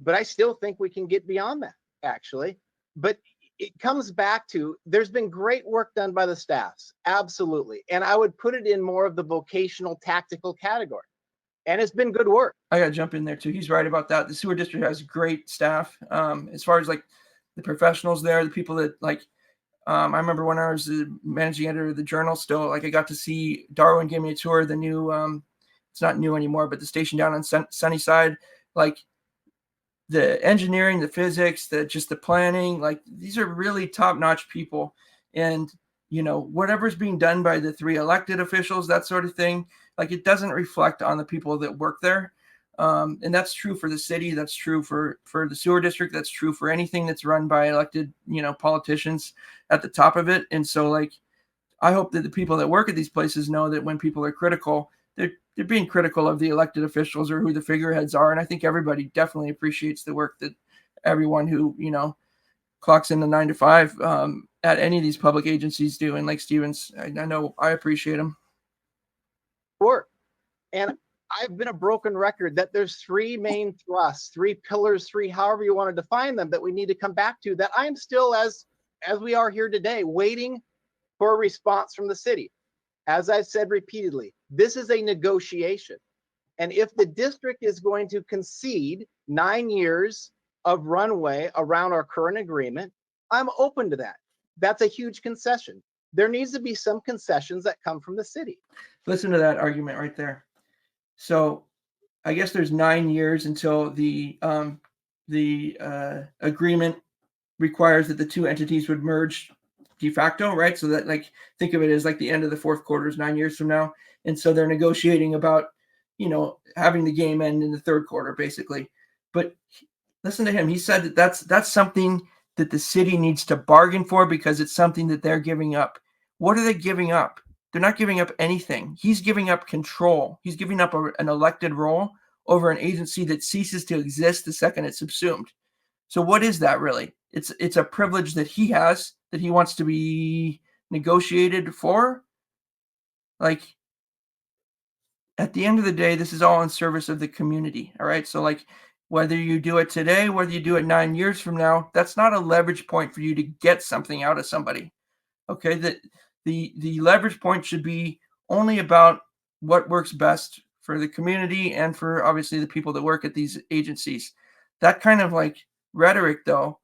but I still think we can get beyond that, actually. But it comes back to, there's been great work done by the staffs, absolutely. And I would put it in more of the vocational tactical category. And it's been good work. I gotta jump in there too. He's right about that. The sewer district has great staff. As far as like the professionals there, the people that like, I remember when I was the managing editor of the Journal still, like I got to see Darwin give me a tour of the new, it's not new anymore, but the station down on Sunnyside, like the engineering, the physics, just the planning, like these are really top-notch people. And, you know, whatever's being done by the 3 elected officials, that sort of thing, like it doesn't reflect on the people that work there. And that's true for the city. That's true for the sewer district. That's true for anything that's run by elected, you know, politicians at the top of it. And so like, I hope that the people that work at these places know that when people are critical, they're being critical of the elected officials or who the figureheads are. And I think everybody definitely appreciates the work that everyone who, you know, clocks in the 9 to 5 at any of these public agencies do. And like Stevens, I know I appreciate them. Work. And I've been a broken record that there's 3 main thrusts, 3 pillars, 3, however you want to define them, that we need to come back to, that I'm still, as we are here today, waiting for a response from the city. As I've said repeatedly, this is a negotiation. And if the district is going to concede 9 years of runway around our current agreement, I'm open to that. That's a huge concession. There needs to be some concessions that come from the city. Listen to that argument right there. So I guess there's 9 years until the agreement requires that the 2 entities would merge de facto, right? So that, like, think of it as like the end of the 4th quarter is 9 years from now. And so they're negotiating about, you know, having the game end in the 3rd quarter, basically. But listen to him. He said that that's something that the city needs to bargain for because it's something that they're giving up. What are they giving up? They're not giving up anything. He's giving up control. He's giving up an elected role over an agency that ceases to exist the second it's subsumed. So what is that really? It's a privilege that he has that he wants to be negotiated for. Like, at the end of the day, this is all in service of the community. All right. So like, whether you do it today, whether you do it 9 years from now, that's not a leverage point for you to get something out of somebody. Okay. That the leverage point should be only about what works best for the community and for obviously the people that work at these agencies. That kind of like rhetoric, though,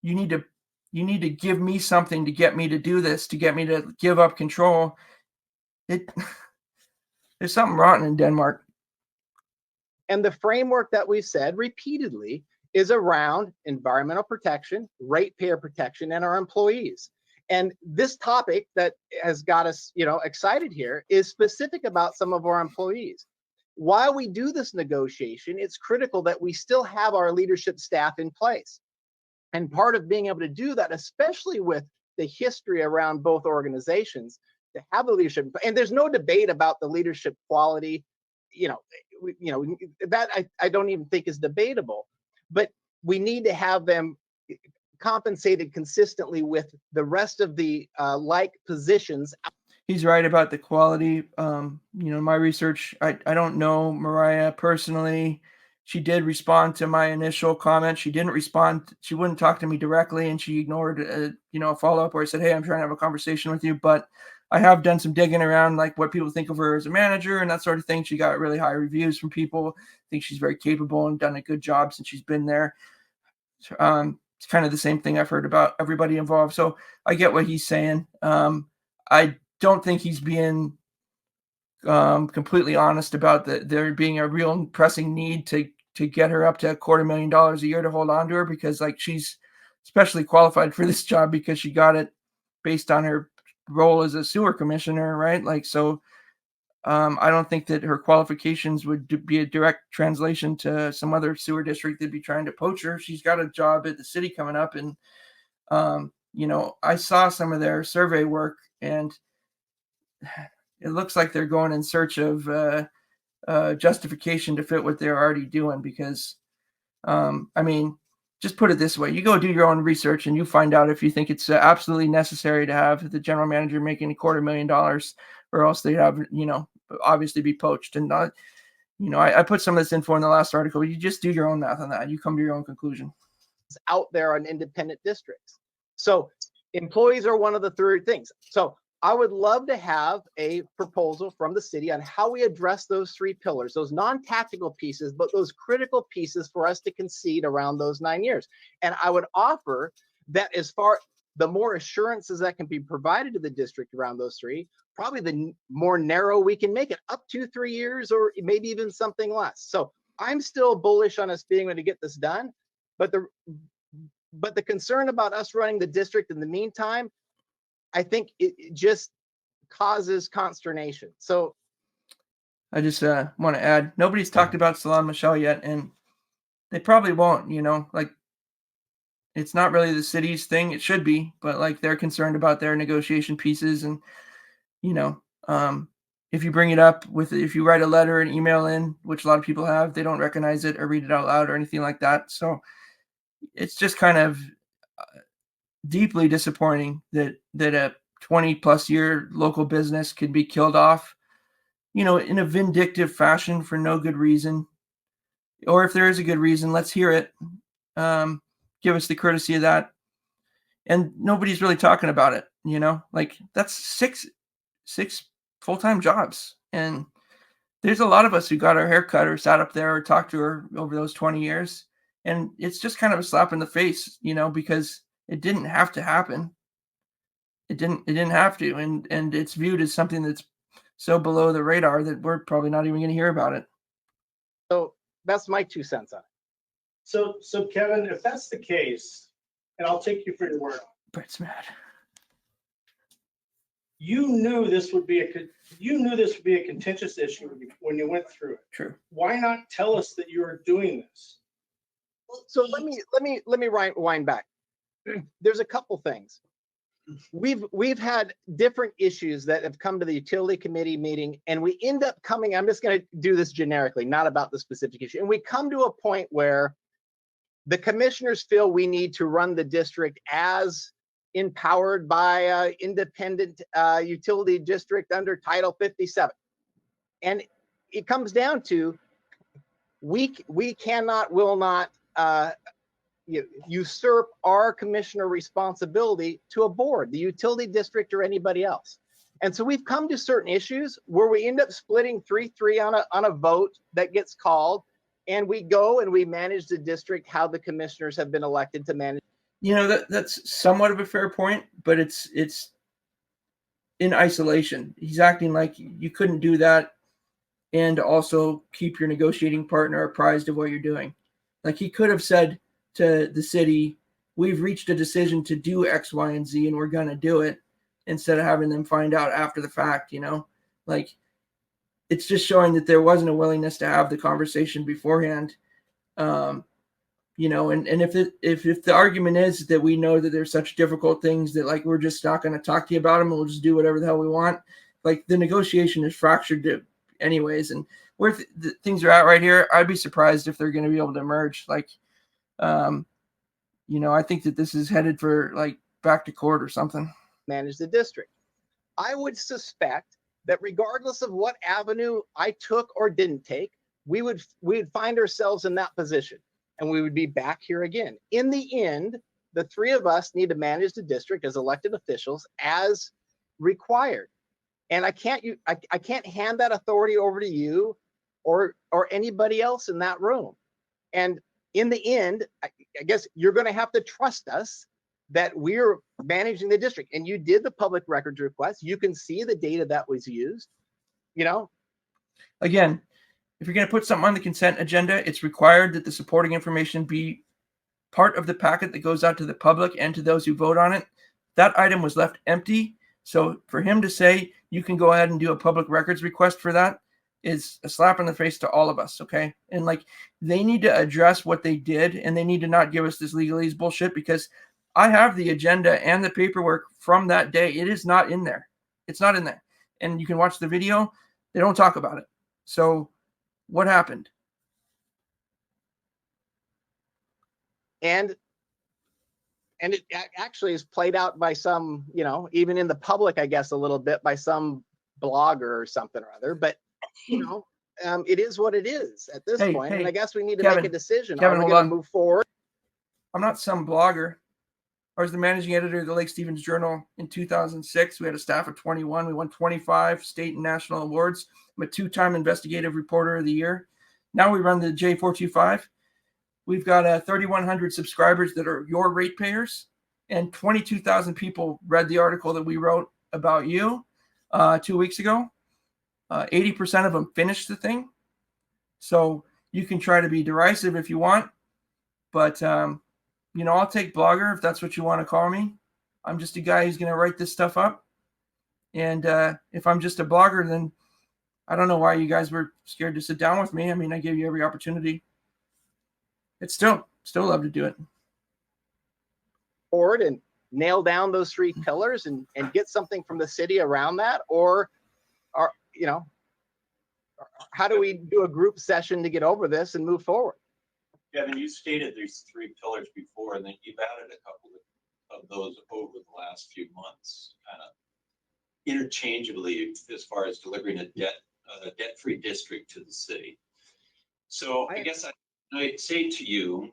you need to give me something to get me to do this, to get me to give up control. There's something rotten in Denmark. And the framework that we've said repeatedly is around environmental protection, ratepayer protection, and our employees. And this topic that has got us, you know, excited here is specific about some of our employees. While we do this negotiation, it's critical that we still have our leadership staff in place. And part of being able to do that, especially with the history around both organizations, to have the leadership, and there's no debate about the leadership quality, that I don't even think is debatable, but we need to have them compensated consistently with the rest of the like positions. He's right about the quality. My research, I don't know Mariah personally. She did respond to my initial comment. She didn't respond. She wouldn't talk to me directly, and she ignored a follow-up where I said, hey, I'm trying to have a conversation with you. But I have done some digging around, like what people think of her as a manager and that sort of thing. She got really high reviews from people. I think she's very capable and done a good job since she's been there. It's kind of the same thing I've heard about everybody involved. So I get what he's saying. I don't think he's being completely honest about there being a real pressing need to get her up to $250,000 a year to hold on to her, because like she's especially qualified for this job because she got it based on her role as a sewer commissioner, right? Like, so I don't think that her qualifications would be a direct translation to some other sewer district that'd be trying to poach her. She's got a job at the city coming up, and I saw some of their survey work, and it looks like they're going in search of justification to fit what they're already doing. Because, I mean, just put it this way: you go do your own research, and you find out if you think it's absolutely necessary to have the general manager making $250,000, or else they'd have, obviously be poached. And not, I put some of this info in the last article. You just do your own math on that. You come to your own conclusion. Out there on independent districts. So employees are one of the three things. So I would love to have a proposal from the city on how we address those three pillars, those non-tactical pieces, but those critical pieces for us to concede around those 9 years. And I would offer that as far the more assurances that can be provided to the district around those three, probably the more narrow we can make it, up to 3 years or maybe even something less. So I'm still bullish on us being able to get this done, but the concern about us running the district in the meantime, I think it just causes consternation. So I just want to add, nobody's talked about Salon Michelle yet, and they probably won't. Like, it's not really the city's thing. It should be, but like, they're concerned about their negotiation pieces. And if you bring it up if you write a letter and email in, which a lot of people have, they don't recognize it or read it out loud or anything like that. So it's just kind of deeply disappointing that a 20+ year local business could be killed off, in a vindictive fashion for no good reason. Or if there is a good reason, let's hear it. Give us the courtesy of that. And nobody's really talking about it, like, that's six full-time jobs. And there's a lot of us who got our hair cut or sat up there or talked to her over those 20 years. And it's just kind of a slap in the face, because it didn't have to happen. It didn't have to. And it's viewed as something that's so below the radar that we're probably not even going to hear about it. So that's my 2 cents on it. So Kevin, if that's the case, and I'll take you for your word, Brett's mad. you knew this would be a contentious issue when you went through it. True. Why not tell us that you are doing this? So let me wind back. There's a couple things. We've had different issues that have come to the utility committee meeting, and we end up coming, I'm just going to do this generically, not about the specific issue. And we come to a point where the commissioners feel we need to run the district as empowered by independent utility district under Title 57. And it comes down to, we cannot, will not usurp our commissioner responsibility to a board, the utility district, or anybody else. And so we've come to certain issues where we end up splitting 3-3 on a vote that gets called, and we go and we manage the district how the commissioners have been elected to manage. That's somewhat of a fair point, but it's in isolation. He's acting like you couldn't do that and also keep your negotiating partner apprised of what you're doing. Like, he could have said to the city, we've reached a decision to do X, Y, and Z, and we're going to do it, instead of having them find out after the fact, like, it's just showing that there wasn't a willingness to have the conversation beforehand. And if the argument is that we know that there's such difficult things that, like, we're just not going to talk to you about them and we'll just do whatever the hell we want, like, the negotiation is fractured anyways. And where things are at right here, I'd be surprised if they're going to be able to merge. Like, I think that this is headed for, like, back to court or something. Manage the district. I would suspect that regardless of what avenue I took or didn't take, we would find ourselves in that position, and we would be back here again. In the end, the three of us need to manage the district as elected officials as required. And I can't hand that authority over to you or anybody else in that room. And in the end, I guess you're going to have to trust us that we're managing the district. And you did the public records request. You can see the data that was used, Again, if you're going to put something on the consent agenda, it's required that the supporting information be part of the packet that goes out to the public and to those who vote on it. That item was left empty. So for him to say you can go ahead and do a public records request for that is a slap in the face to all of us. Okay. And like, they need to address what they did, and they need to not give us this legalese bullshit, because I have the agenda and the paperwork from that day. It is not in there. It's not in there. And you can watch the video. They don't talk about it. So what happened? And it actually is played out by some, even in the public, I guess, a little bit by some blogger or something or other. But, it is what it is at this point. And I guess we need to make a decision. Kevin, Are we hold going to on. move forward? I'm not some blogger. I was the managing editor of the Lake Stevens Journal in 2006. We had a staff of 21. We won 25 state and national awards. I'm a 2-time investigative reporter of the year. Now we run the J425. We've got 3,100 subscribers that are your ratepayers, and 22,000 people read the article that we wrote about you 2 weeks ago. 80% of them finished the thing. So you can try to be derisive if you want, but I'll take blogger if that's what you want to call me. I'm just a guy who's going to write this stuff up. And if I'm just a blogger, then I don't know why you guys were scared to sit down with me. I mean, I gave you every opportunity. It's still love to do it. Forward and nail down those 3 pillars and get something from the city around that? Or how do we do a group session to get over this and move forward? Kevin, you stated there's 3 pillars before, and then you've added a couple of those over the last few months, kind of interchangeably, as far as delivering a debt-free district to the city. So I guess I say to you,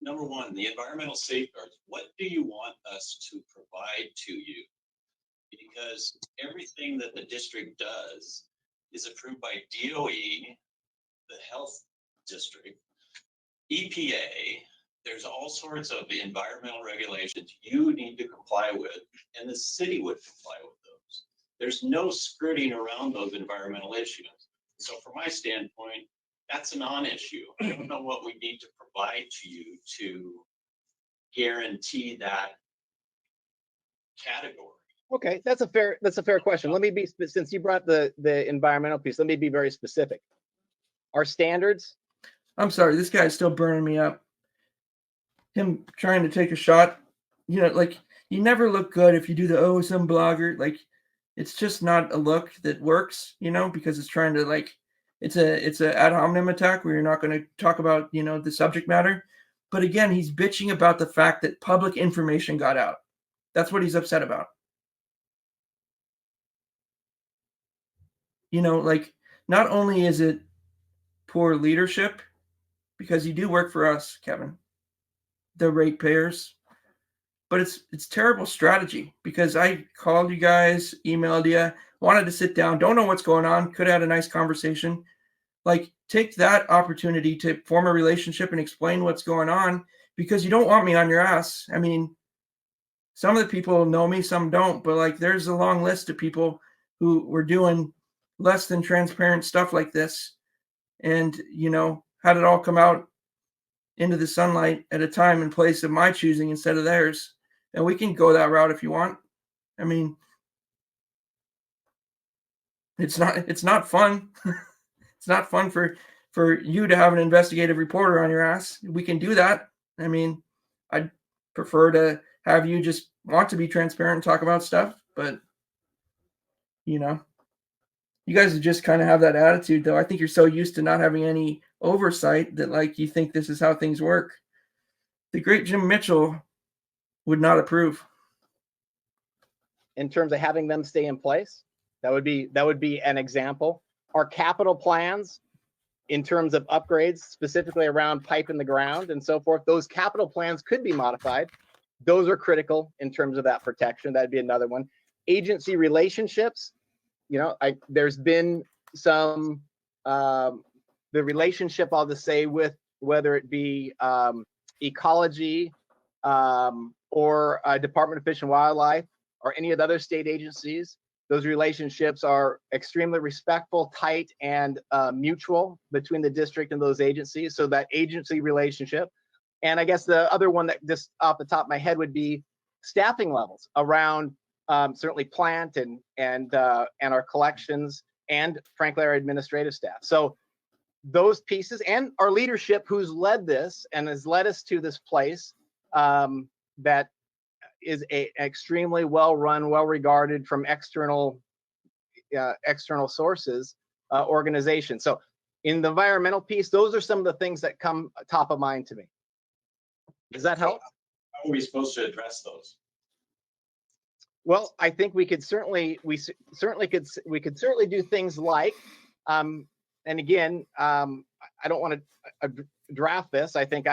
number one, the environmental safeguards. What do you want us to provide to you? Because everything that the district does is approved by DOE, the health district, EPA. There's all sorts of environmental regulations you need to comply with, and the city would comply with those. There's no skirting around those environmental issues. So from my standpoint, that's a non-issue. I don't know what we need to provide to you to guarantee that category. Okay, that's a fair question. Let me be, since you brought the environmental piece, let me be very specific. Our standards. I'm sorry, this guy's still burning me up. Him trying to take a shot, like, you never look good if you do the some blogger. Like, it's just not a look that works, because it's trying to, like, it's a ad hominem attack where you're not going to talk about, the subject matter. But again, he's bitching about the fact that public information got out. That's what he's upset about. Like, not only is it poor leadership, because you do work for us, Kevin, the ratepayers, but it's terrible strategy, because I called you guys, emailed you, wanted to sit down, don't know what's going on, could have had a nice conversation. Like, take that opportunity to form a relationship and explain what's going on, because you don't want me on your ass. I mean, some of the people know me, some don't, but like, there's a long list of people who were doing less than transparent stuff like this, and had it all come out into the sunlight at a time and place of my choosing instead of theirs. And we can go that route if you want. I mean, it's not fun. It's not fun for you to have an investigative reporter on your ass. We can do that. I mean, I'd prefer to have you just want to be transparent and talk about stuff, but you guys just kind of have that attitude, though. I think you're so used to not having any oversight that, like, you think this is how things work. The great Jim Mitchell would not approve. In terms of having them stay in place, that would be an example. Our capital plans, in terms of upgrades, specifically around pipe in the ground and so forth, those capital plans could be modified. Those are critical in terms of that protection. That'd be another one. Agency relationships. There's been some, the relationship, I'll just say, with whether it be ecology or Department of Fish and Wildlife or any of the other state agencies, those relationships are extremely respectful, tight, and mutual between the district and those agencies. So that agency relationship. And I guess the other one that just off the top of my head would be staffing levels around certainly plant and our collections and frankly our administrative staff. So those pieces and our leadership who's led this and has led us to this place that is a extremely well run, well regarded from external sources organization. So in the environmental piece, those are some of the things that come top of mind to me. Does that help? How are we supposed to address those? Well, I think we could certainly do things like, and again, I don't want to draft this. I think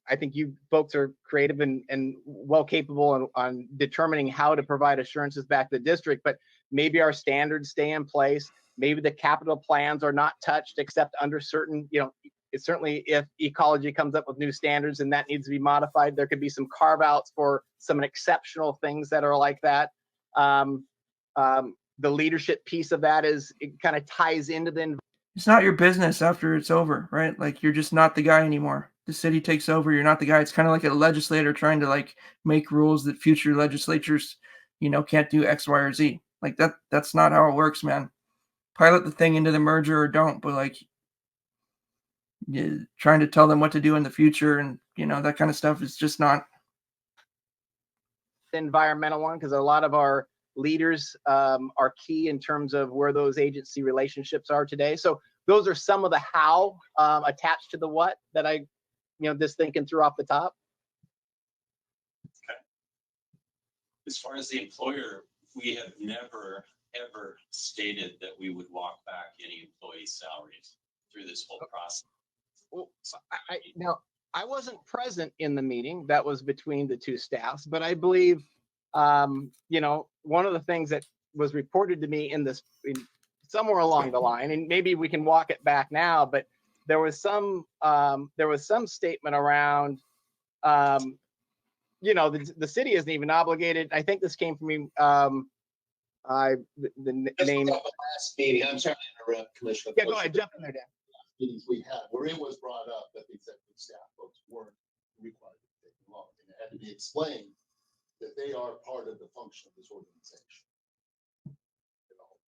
I think you folks are creative and well capable on determining how to provide assurances back to the district, but maybe our standards stay in place. Maybe the capital plans are not touched except under certain, it's certainly if ecology comes up with new standards and that needs to be modified, there could be some carve outs for some exceptional things that are like that. The leadership piece of that is it kind of ties into the. It's not your business after it's over, right? Like you're just not the guy anymore. The city takes over. You're not the guy. It's kind of like a legislator trying to like make rules that future legislatures, can't do X, Y, or Z. Like that's not how it works, man. Pilot the thing into the merger or don't, but like trying to tell them what to do in the future and that kind of stuff is just not. The environmental one, because a lot of our leaders are key in terms of where those agency relationships are today. So those are some of the how attached to the what that I, just thinking through off the top. Okay. As far as the employer, we have never, ever stated that we would walk back any employee salaries through this whole process. Well, now I wasn't present in the meeting that was between the two staffs, but I believe, one of the things that was reported to me somewhere along the line, and maybe we can walk it back now, but there was some statement around, the city isn't even obligated. I think this came from me. The name. Last meeting, I'm sorry to interrupt, Commissioner. Yeah, go ahead, jump in there, Dan. Meetings we had where it was brought up that the executive staff folks weren't required to take them on. And it had to be explained that they are part of the function of this organization.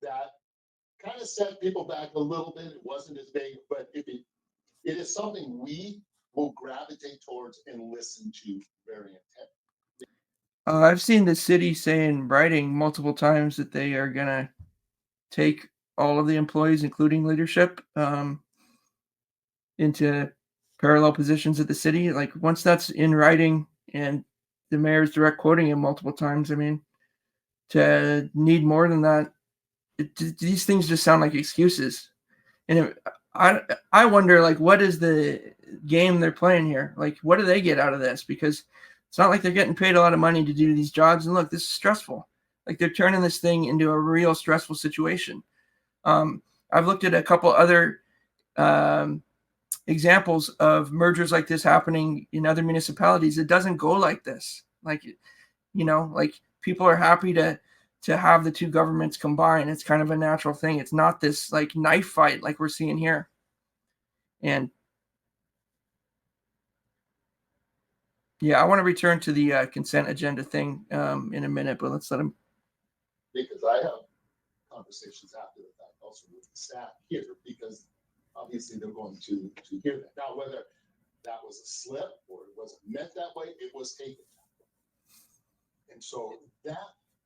That kind of set people back a little bit. It wasn't as big, but it is something we will gravitate towards and listen to very intently. I've seen the city say in writing multiple times that they are going to take all of the employees, including leadership, into parallel positions at the city. Like once that's in writing and the mayor's direct quoting him multiple times, I mean, to need more than that, these things just sound like excuses. And I wonder, like, what is the game they're playing here? Like, what do they get out of this? Because it's not like they're getting paid a lot of money to do these jobs. And look, this is stressful. Like they're turning this thing into a real stressful situation. I've looked at a couple other examples of mergers like this happening in other municipalities. It doesn't go like this. Like, like people are happy to have the two governments combine. It's kind of a natural thing. It's not this like knife fight like we're seeing here. And yeah, I want to return to the consent agenda thing in a minute, but let's let him. Because I have conversations after the fact also with the staff here, because obviously they're going to hear that. Now, whether that was a slip or it wasn't meant that way, it was taken that way. And so that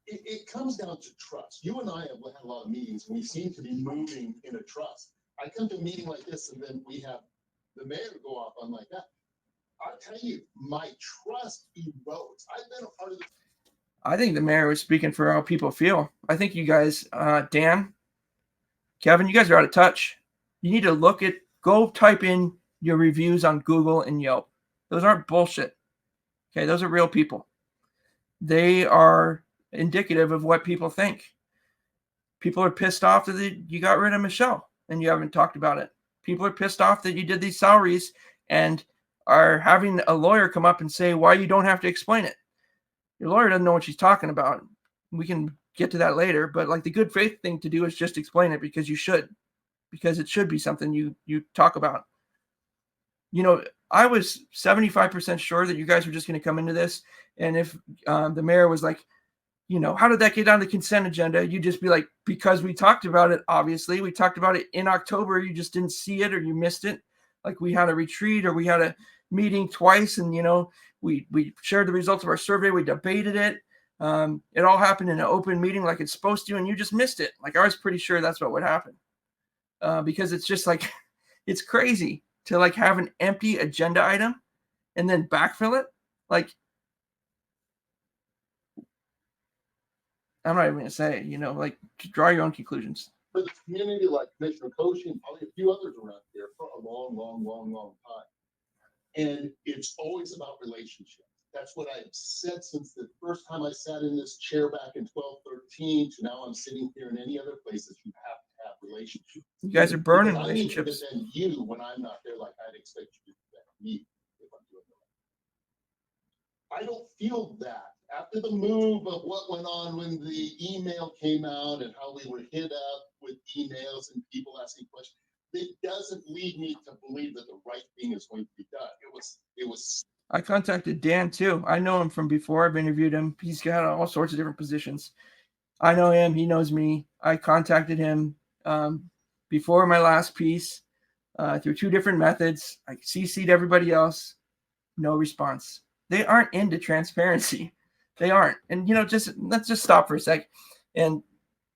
it comes down to trust. You and I have had a lot of meetings and we seem to be moving in a trust. I come to a meeting like this and then we have the mayor go off on like that. I'll tell you, my trust erodes. I've been a part of this. I think the mayor was speaking for how people feel. I think you guys, Dan, Kevin, you guys are out of touch. You need to go type in your reviews on Google and Yelp. Those aren't bullshit. Okay, those are real people. They are indicative of what people think. People are pissed off that you got rid of Michelle and you haven't talked about it. People are pissed off that you did these salaries and are having a lawyer come up and say why you don't have to explain it. Your lawyer doesn't know what she's talking about. We can get to that later, but like the good faith thing to do is just explain it because you should, because it should be something you talk about. I was 75% sure that you guys were just going to come into this. And if the mayor was like, how did that get on the consent agenda? You'd just be like, because we talked about it, obviously. We talked about it in October. You just didn't see it or you missed it. Like we had a retreat or we had a meeting twice and, we shared the results of our survey. We debated it. It all happened in an open meeting like it's supposed to, and you just missed it. Like I was pretty sure that's what would happen. Because it's just like, it's crazy to like have an empty agenda item and then backfill it. Like, I'm not even going to say, like draw your own conclusions. For the community, like Commissioner Koshy and probably a few others around here for a long, long, long, long time. And it's always about relationships. That's what I've said since the first time I sat in this chair back in 12-13 to now I'm sitting here in any other places. You have to have relationships. You guys are burning Because relationships. I need to defend you when I'm not there, like I'd expect you to defend me if I'm doing it. I don't feel that. After the move of what went on when the email came out and how we were hit up with emails and people asking questions, it doesn't lead me to believe that the right thing is going to be done. It was. I contacted Dan too. I know him from before. I've interviewed him. He's got all sorts of different positions. I know him. He knows me. I contacted him before my last piece through 2 different methods. I CC'd everybody else. No response. They aren't into transparency. They aren't. And, let's just stop for a sec and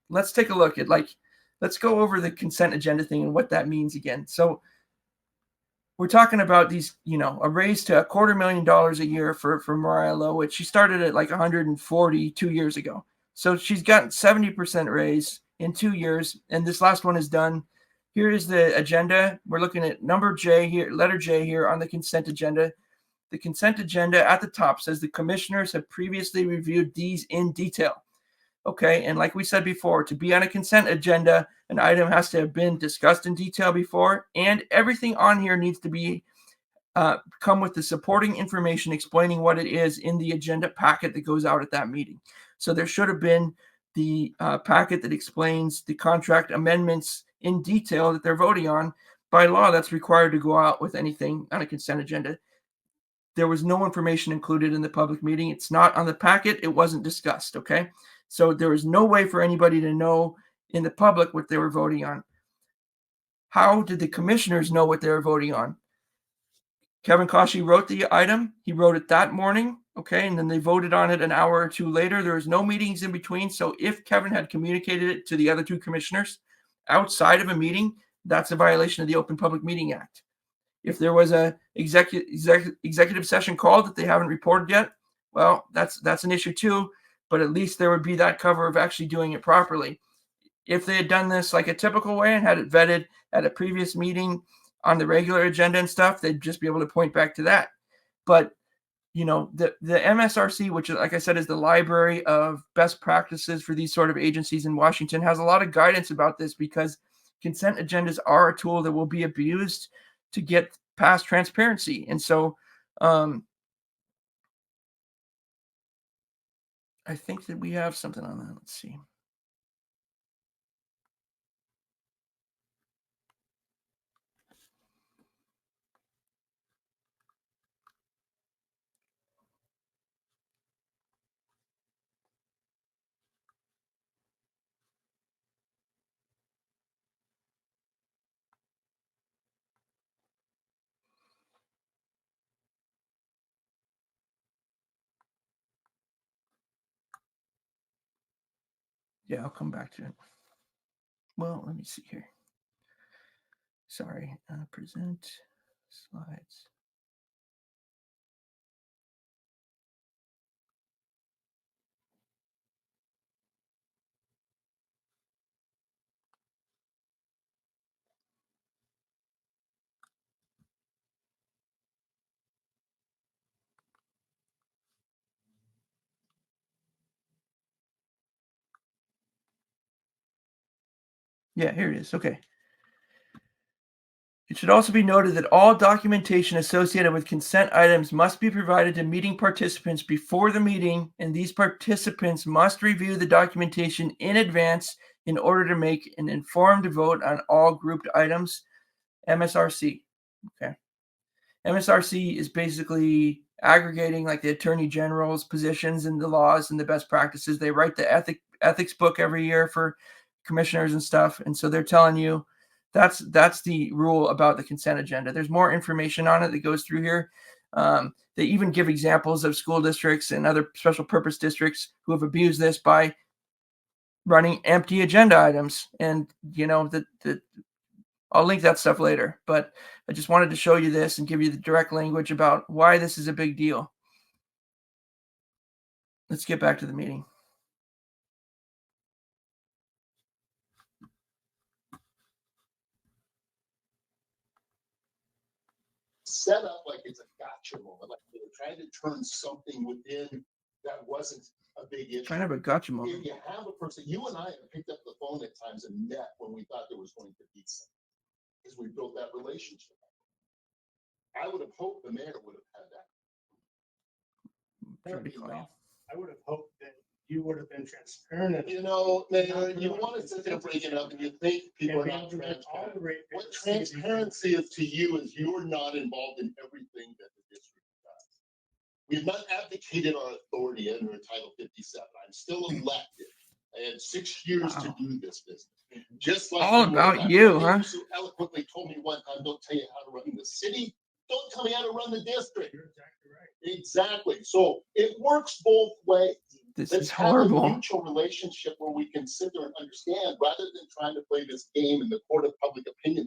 let's take a look at let's go over the consent agenda thing and what that means again. So we're talking about these, a raise to $250,000 a year for Mariah Lowe, which she started at like 140 2 years ago. So she's gotten 70% raise in 2 years. And this last one is done. Here is the agenda. We're looking at number J here, letter J here on the consent agenda. The consent agenda at the top says the commissioners have previously reviewed these in detail. Okay, and like we said before, to be on a consent agenda, an item has to have been discussed in detail before, and everything on here needs to be come with the supporting information explaining what it is in the agenda packet that goes out at that meeting. So there should have been the packet that explains the contract amendments in detail that they're voting on. By law, that's required to go out with anything on a consent agenda. There was no information included in the public meeting. It's not on the packet. It wasn't discussed, okay? So there was no way for anybody to know in the public what they were voting on. How did the commissioners know what they were voting on? Kevin Koshy wrote the item. He wrote it that morning, okay? And then they voted on it an hour or 2 later. There was no meetings in between. So if Kevin had communicated it to the other 2 commissioners outside of a meeting, that's a violation of the Open Public Meeting Act. If there was a executive session called that they haven't reported yet, well, that's an issue too. But at least there would be that cover of actually doing it properly. If they had done this like a typical way and had it vetted at a previous meeting on the regular agenda and stuff, they'd just be able to point back to that. But, the MSRC, which, like I said, is the library of best practices for these sort of agencies in Washington, has a lot of guidance about this because consent agendas are a tool that will be abused to get past transparency. And so I think that we have something on that. Let's see. Yeah, I'll come back to it. Well, let me see here. Sorry, present slides. Yeah, here it is. Okay. It should also be noted that all documentation associated with consent items must be provided to meeting participants before the meeting, and these participants must review the documentation in advance in order to make an informed vote on all grouped items. MSRC. Okay. MSRC is basically aggregating like the attorney general's positions and the laws and the best practices. They write the ethics book every year for commissioners and stuff. And so they're telling you that's the rule about the consent agenda. There's more information on it that goes through here. They even give examples of school districts and other special purpose districts who have abused this by running empty agenda items. And, you know, I'll link that stuff later, but I just wanted to show you this and give you the direct language about why this is a big deal. Let's get back to the meeting. Set up like it's a gotcha moment, like they were trying to turn something within that wasn't a big issue. Trying to have a gotcha If moment. you have a person, you and I have picked up the phone at times and met when we thought there was going to be something, because we built that relationship. I would have hoped the mayor would have had that. Trying to call you. I would have hoped that you would have been transparent. You know, Mayor, you want to sit there and break it up and you think people are not All transparent. the rate. What transparency is to you is you're not involved in everything that the district does. We have not abdicated our authority under Title 57. I'm still elected. I had 6 years to Wow. do this business. Just like All the about Lord, you, my huh? neighbor so eloquently told me one time, don't tell you how to run the city. Don't tell me how to run the district. You're exactly right. Exactly. So it works both ways. This Let's is have a horrible. mutual relationship where we can sit there and understand rather than trying to play this game in the court of public opinion.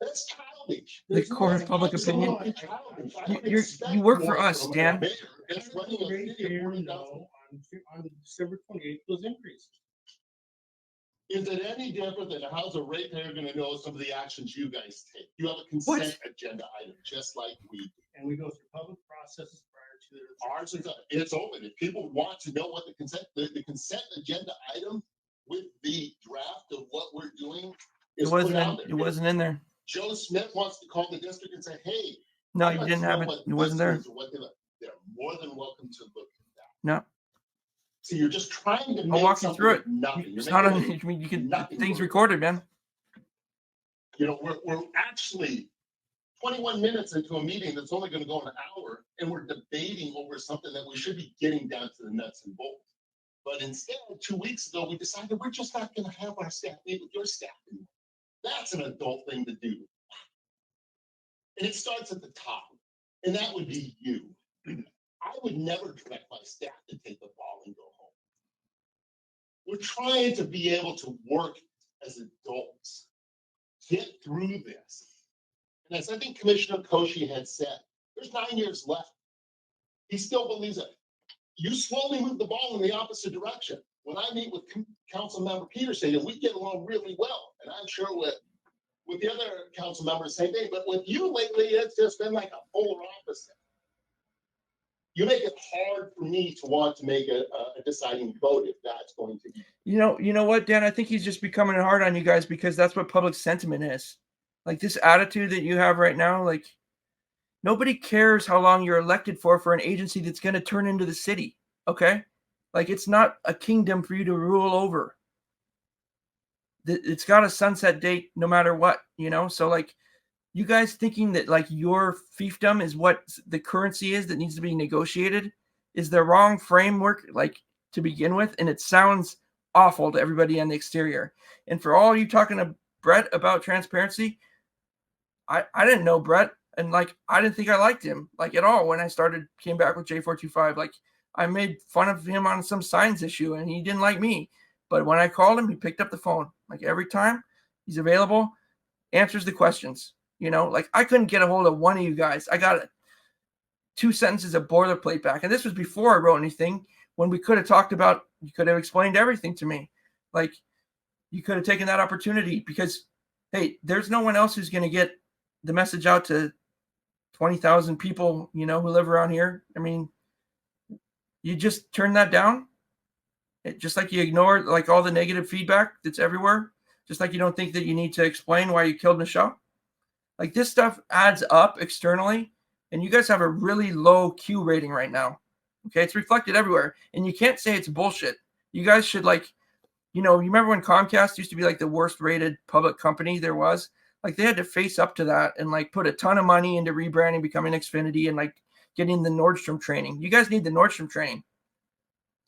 That's childish. The There's court of nothing public opinion. absolutely childish. I You- would you're- expect you work for more us, from a Dan. mayor that's running a city of Ratepayer 40,000. know on December 28th was increased. Is it any different than how's a ratepayer gonna know some of the actions you guys take? You have a consent agenda item, just like we do. And we go through public processes prior to their. Ours is, it's open. If people want to know what the consent agenda item with the draft of what we're doing It is put wasn't out in, there. it wasn't in there. Joe Smith wants to call the district and say, hey. No, I'd you like didn't to have know it. what It wasn't this there. is or what they like." They're more than welcome to look at that. No. So you're just trying to I'll make walk you something through with it. nothing. You're It's not on, making I mean, you can, nothing things work. recorded, man. You know, we're actually 21 minutes into a meeting that's only gonna go an hour, and we're debating over something that we should be getting down to the nuts and bolts. But instead, 2 weeks ago, we decided we're just not gonna have our staff meet with your staff anymore. That's an adult thing to do. And it starts at the top, and that would be you. I would never direct my staff to take the ball and go home. We're trying to be able to work as adults, get through this. And as I think Commissioner Koshi had said, there's 9 years left. He still believes it. You slowly move the ball in the opposite direction. When I meet with Council Member Peterson, we get along really well. And I'm sure with the other council members, same thing. But with you lately, it's just been like a polar opposite. You make it hard for me to want to make a deciding vote if that's going to be. You know what, Dan? I think he's just becoming hard on you guys because that's what public sentiment is. Like this attitude that you have right now, like nobody cares how long you're elected for an agency that's going to turn into the city. Okay. Like it's not a kingdom for you to rule over. It's got a sunset date no matter what, you know? So like you guys thinking that like your fiefdom is what the currency is that needs to be negotiated is the wrong framework, like to begin with. And it sounds awful to everybody on the exterior. And for all you talking to Brett about transparency, I didn't know Brett. And like, I didn't think I liked him like at all when I came back with J425. Like I made fun of him on some signs issue and he didn't like me. But when I called him, he picked up the phone. Like every time he's available, answers the questions. You know, like I couldn't get a hold of one of you guys. I got 2 sentences of boilerplate back. And this was before I wrote anything when we could have talked about, you could have explained everything to me. Like you could have taken that opportunity because, hey, there's no one else who's going to get the message out to 20,000 people, you know, who live around here. I mean, you just turn that down. Just like you ignore like all the negative feedback that's everywhere. Just like you don't think that you need to explain why you killed Michelle. Like this stuff adds up externally, and you guys have a really low Q rating right now. Okay, it's reflected everywhere, and you can't say it's bullshit. You guys should like, you know, you remember when Comcast used to be like the worst rated public company there was? Like they had to face up to that and like put a ton of money into rebranding, becoming Xfinity, and like getting the Nordstrom training. You guys need the Nordstrom training,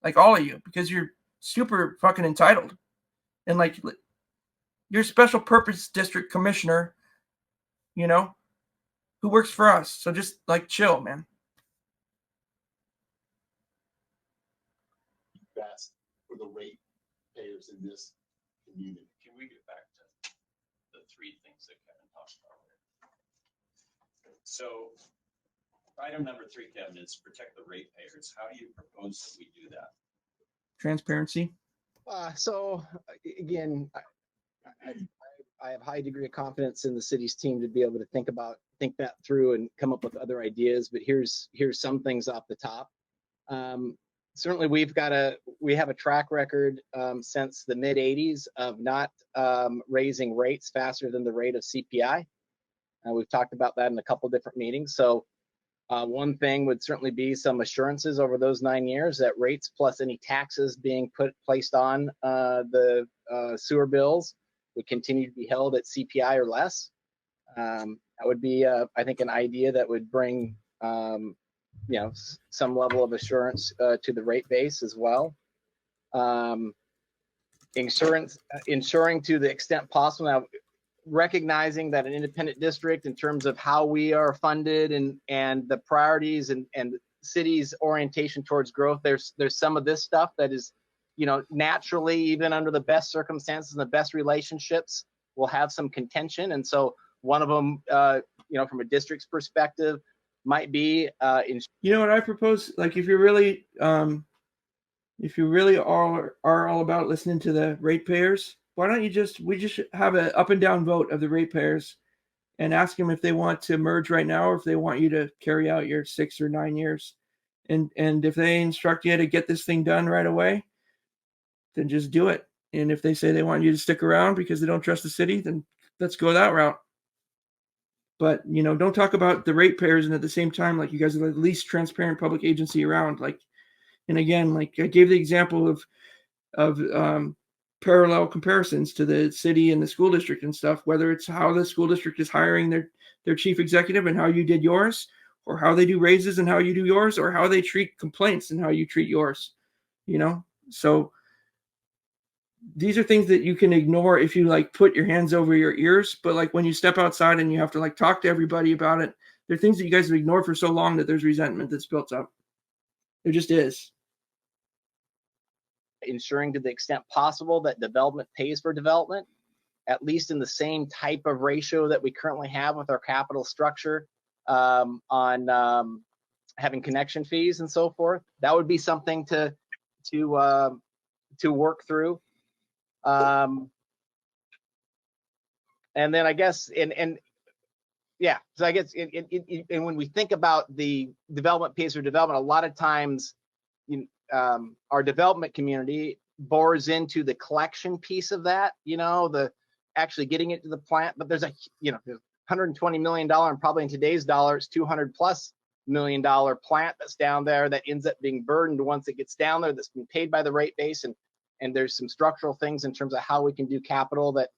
like all of you, because you're super fucking entitled. And like you're a special purpose district commissioner, you know, who works for us. So just like chill, man. Best for the rate payers in this community. Can we get back to the three things that Kevin talked about? So item number 3, Kevin, is protect the ratepayers. How do you propose that we do that? Transparency. So again, I have high degree of confidence in the city's team to be able to think that through and come up with other ideas. But here's some things off the top. Certainly, we have a track record since the mid '80s of not raising rates faster than the rate of CPI. We've talked about that in a couple different meetings. So one thing would certainly be some assurances over those 9 years that rates plus any taxes being placed on the sewer bills would continue to be held at CPI or less. That would be, I think, an idea that would bring, some level of assurance to the rate base as well. Ensuring to the extent possible. Now, recognizing that an independent district, in terms of how we are funded and the priorities and city's orientation towards growth, there's some of this stuff that is, naturally, even under the best circumstances and the best relationships, will have some contention. And so one of them, from a district's perspective, might be You know what I propose? Like if you really are all about listening to the ratepayers, why don't we just have an up and down vote of the ratepayers and ask them if they want to merge right now or if they want you to carry out your 6 or 9 years. And if they instruct you to get this thing done right away, then just do it. And if they say they want you to stick around because they don't trust the city, then let's go that route. But, don't talk about the ratepayers and at the same time, like you guys are the least transparent public agency around. Like, and again, like I gave the example of parallel comparisons to the city and the school district and stuff, whether it's how the school district is hiring their chief executive and how you did yours, or how they do raises and how you do yours, or how they treat complaints and how you treat yours, So these are things that you can ignore if you like put your hands over your ears. But like when you step outside and you have to like talk to everybody about it, there are things that you guys have ignored for so long that there's resentment that's built up. There just is. Ensuring to the extent possible that development pays for development, at least in the same type of ratio that we currently have with our capital structure on having connection fees and so forth. That would be something to work through. And then I guess, so I guess, and when we think about the development pays for development, a lot of times, our development community bores into the collection piece of that, the actually getting it to the plant. But there's $120 million, and probably in today's dollars, $200+ million plant that's down there that ends up being burdened once it gets down there, that's been paid by the rate base. And there's some structural things in terms of how we can do capital that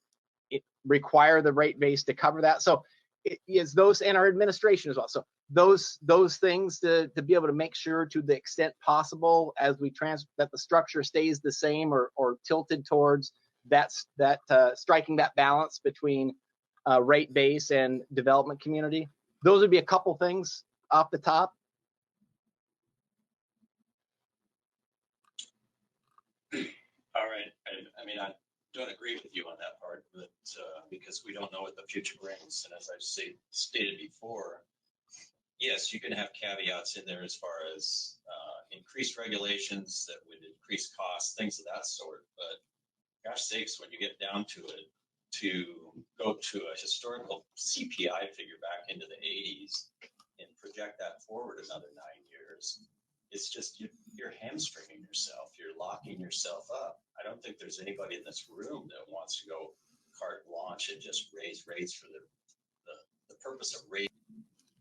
require the rate base to cover that. So it is those, and our administration as well. So those things to be able to make sure to the extent possible as we that the structure stays the same or tilted towards that striking that balance between rate base and development community. Those would be a couple things off the top. All right. I mean, I don't agree with you on that part, but because we don't know what the future brings. And as I've stated before, yes, you can have caveats in there as far as increased regulations that would increase costs, things of that sort. But gosh sakes, when you get down to it, to go to a historical CPI figure back into the 80s and project that forward another 9 years, it's just you're hamstringing yourself. You're locking yourself up. I don't think there's anybody in this room that wants to go carte blanche and just raise rates for the purpose of raising.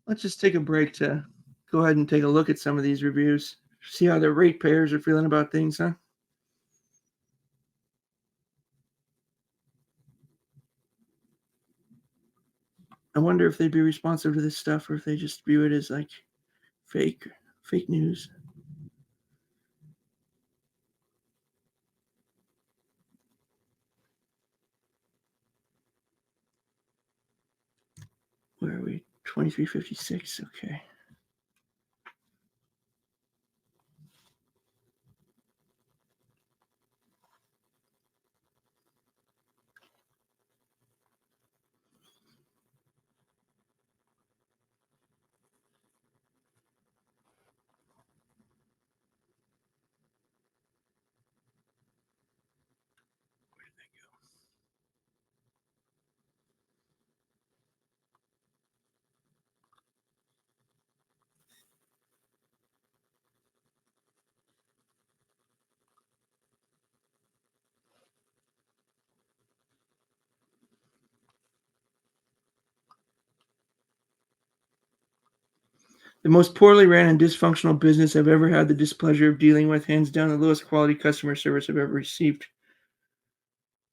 Let's just take a break to go ahead and take a look at some of these reviews. See how the ratepayers are feeling about things, huh? I wonder if they'd be responsive to this stuff or if they just view it as like fake news. Where are we? 2356. Okay. The most poorly ran and dysfunctional business I've ever had the displeasure of dealing with, hands down the lowest quality customer service I've ever received.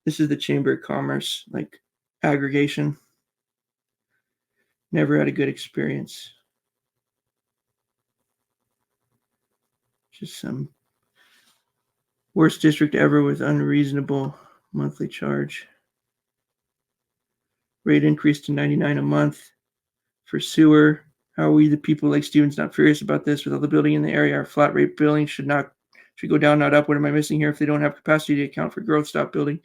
This is the Chamber of Commerce, like aggregation. Never had a good experience. Just some worst district ever with unreasonable monthly charge. Rate increase to $99 a month for sewer. How are we, the people like Stevens, not furious about this? With all the building in the area, our flat rate billing should go down, not up. What am I missing here? If they don't have capacity to account for growth, stop building.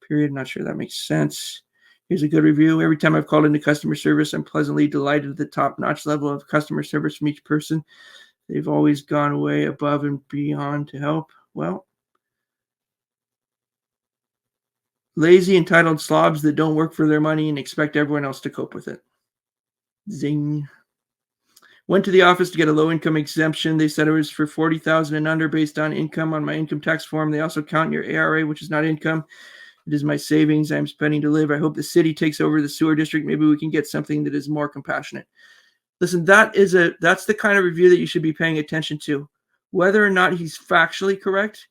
Period. Not sure that makes sense. Here's a good review. Every time I've called into customer service, I'm pleasantly delighted at the top-notch level of customer service from each person. They've always gone way above and beyond to help. Well, lazy, entitled slobs that don't work for their money and expect everyone else to cope with it. Zing. Went to the office to get a low-income exemption. They said it was for $40,000 and under based on income on my income tax form. They also count your ARA, which is not income. It is my savings I'm spending to live. I hope the city takes over the sewer district. Maybe we can get something that is more compassionate. Listen, that's the kind of review that you should be paying attention to. Whether or not he's factually correct,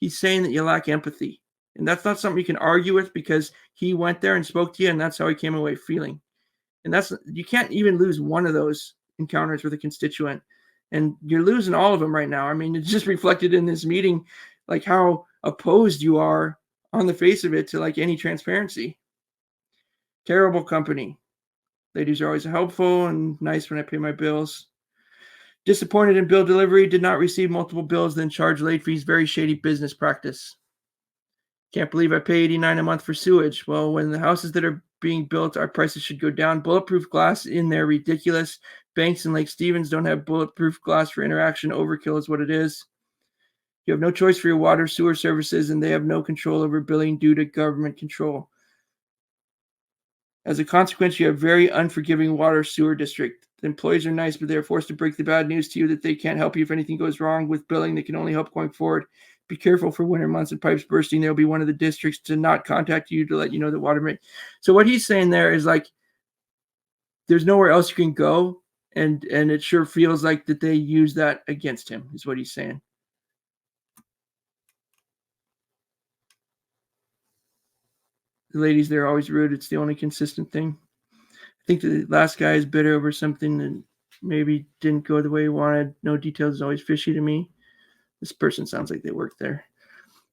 he's saying that you lack empathy. And that's not something you can argue with because he went there and spoke to you, and that's how he came away feeling. And you can't even lose one of those encounters with a constituent. And you're losing all of them right now. I mean, it's just reflected in this meeting, like how opposed you are on the face of it to like any transparency. Terrible company. Ladies are always helpful and nice when I pay my bills. Disappointed in bill delivery. Did not receive multiple bills, then charge late fees. Very shady business practice. Can't believe I pay $89 a month for sewage. Well, when the houses that are being built, our prices should go down. Bulletproof glass in there, ridiculous. Banks in Lake Stevens don't have bulletproof glass for interaction. Overkill is what it is. You have no choice for your water sewer services, and they have no control over billing due to government control. As a consequence, you have very unforgiving water sewer district. The employees are nice, but they are forced to break the bad news to you that they can't help you if anything goes wrong with billing. They can only help going forward. Be careful for winter months and pipes bursting. They'll be one of the districts to not contact you to let you know that water may. So what he's saying there is like, there's nowhere else you can go. And it sure feels like that they use that against him is what he's saying. The ladies, they're always rude. It's the only consistent thing. I think the last guy is bitter over something that maybe didn't go the way he wanted. No details is always fishy to me. This person sounds like they work there.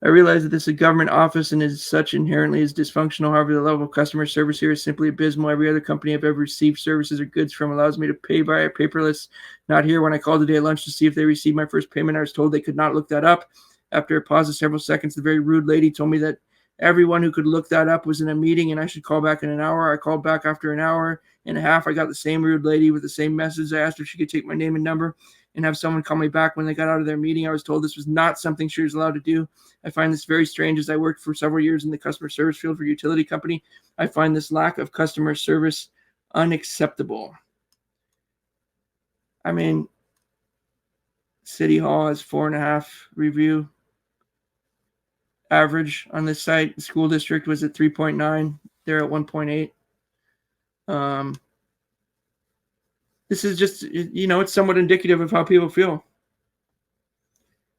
I realize that this is a government office and as such inherently is dysfunctional. However, the level of customer service here is simply abysmal. Every other company I've ever received services or goods from allows me to pay via paperless. Not here. When I called today at lunch to see if they received my first payment, I was told they could not look that up. After a pause of several seconds, the very rude lady told me that everyone who could look that up was in a meeting and I should call back in an hour. I called back after an hour and a half. I got the same rude lady with the same message. I asked her if she could take my name and number and have someone call me back when they got out of their meeting. I was told this was not something she was allowed to do. I find this very strange as I worked for several years in the customer service field for a utility company. I find this lack of customer service unacceptable. I mean, City Hall has 4.5 review average on this site. The school district was at 3.9. They're at 1.8. This is just, it's somewhat indicative of how people feel.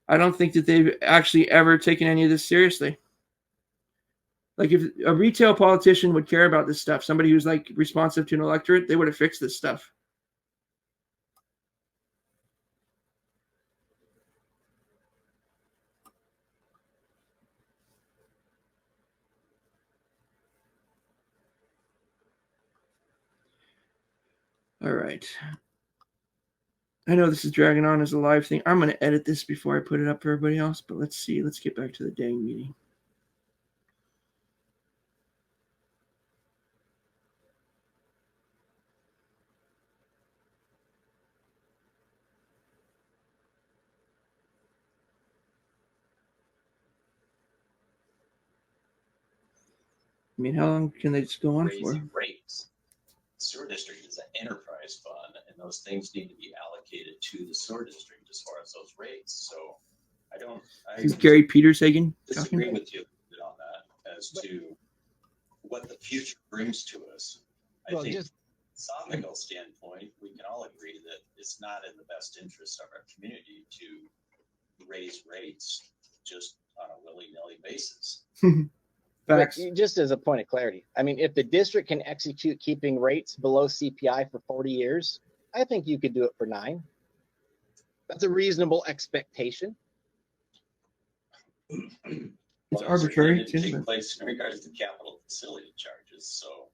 I don't think that they've actually ever taken any of this seriously. Like if a retail politician would care about this stuff, somebody who's like responsive to an electorate, they would have fixed this stuff. All right. I know this is dragging on as a live thing. I'm going to edit this before I put it up for everybody else, but let's see. Let's get back to the dang meeting. I mean, how long can they just go on for? Raising rates. Sewer district is an enterprise fund, and those things need to be allocated to the sewer district as far as those rates. So I This is Gary Petershagen disagree talking. with you a bit on that as to what the future brings to us. I Well, think just philosophical standpoint, we can all agree that it's not in the best interest of our community to raise rates just on a willy-nilly basis. Facts. but just as a point of clarity, I mean, if the district can execute keeping rates below CPI for 40 years, I think you could do it for 9. That's a reasonable expectation. It's Well, arbitrary. It didn't take place in regards to capital facility charges, so.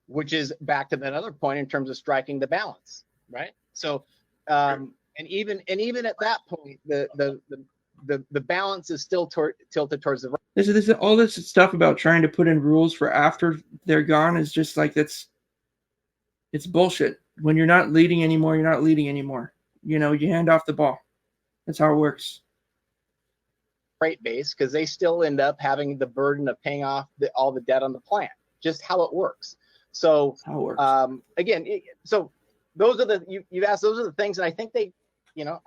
Which is back to that other point in terms of striking the balance, right? So, and even at that point, the balance is still tilted towards the right. This is all this stuff about trying to put in rules for after they're gone is just like it's bullshit. When you're not leading anymore, you're not leading anymore. You know, you hand off the ball. That's how it works. Rate base, because they still end up having the burden of paying off all the debt on the plant. Just how it works. So That's how it works. again, so those are you've asked. Those are the things, and I think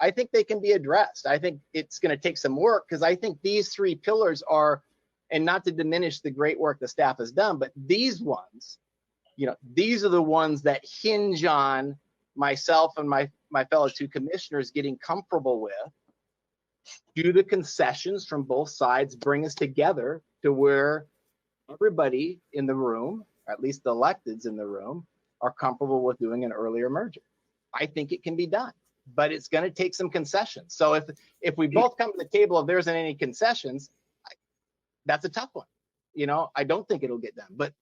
I think they can be addressed. I think it's going to take some work because I think these 3 pillars are, and not to diminish the great work the staff has done, but these ones, these are the ones that hinge on myself and my fellow 2 commissioners getting comfortable with. Do the concessions from both sides bring us together to where everybody in the room, or at least the electeds in the room, are comfortable with doing an earlier merger? I think it can be done, but it's going to take some concessions. So if we both come to the table, if there isn't any concessions, that's a tough one. I don't think it'll get done, but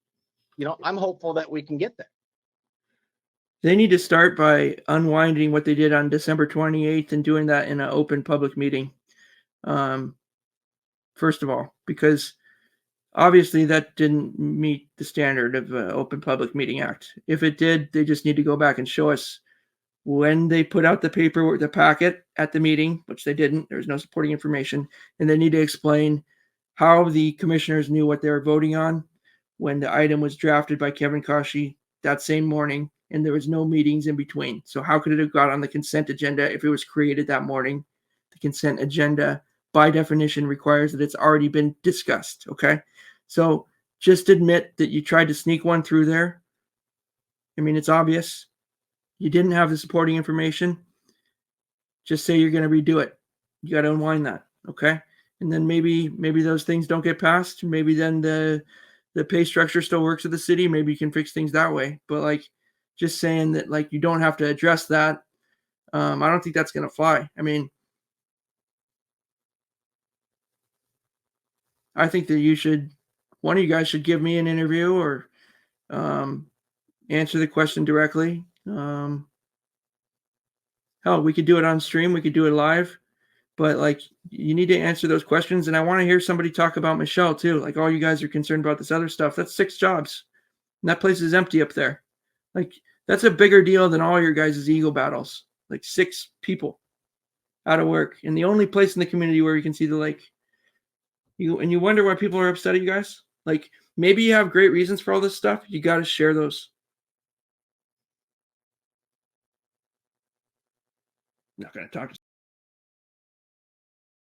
I'm hopeful that we can get there. They need to start by unwinding what they did on December 28th and doing that in an open public meeting. First of all, because obviously that didn't meet the standard of the Open Public Meeting Act. If it did, they just need to go back and show us when they put out the paperwork, the packet at the meeting, which they didn't. There was no supporting information. And they need to explain how the commissioners knew what they were voting on when the item was drafted by Kevin Kashi that same morning, and there was no meetings in between. So how could it have got on the consent agenda if it was created that morning? The consent agenda, by definition, requires that it's already been discussed, okay? So just admit that you tried to sneak one through there. I mean, it's obvious. You didn't have the supporting information. Just say you're going to redo it. You got to unwind that, okay? And then maybe those things don't get passed. Maybe then the pay structure still works at the city. Maybe you can fix things that way. But like just saying that like you don't have to address that, I don't think that's going to fly. I mean, I think that one of you guys should give me an interview or answer the question directly. Hell, we could do it on stream. We could do it live. But like, you need to answer those questions. And I want to hear somebody talk about Michelle too. Like, all you guys are concerned about this other stuff. That's 6 jobs. And that place is empty up there. Like, that's a bigger deal than all your guys' ego battles. Like 6 people out of work. And the only place in the community where you can see the lake. You wonder why people are upset at you guys? Like, maybe you have great reasons for all this stuff. You got to share those. I'm not going to talk to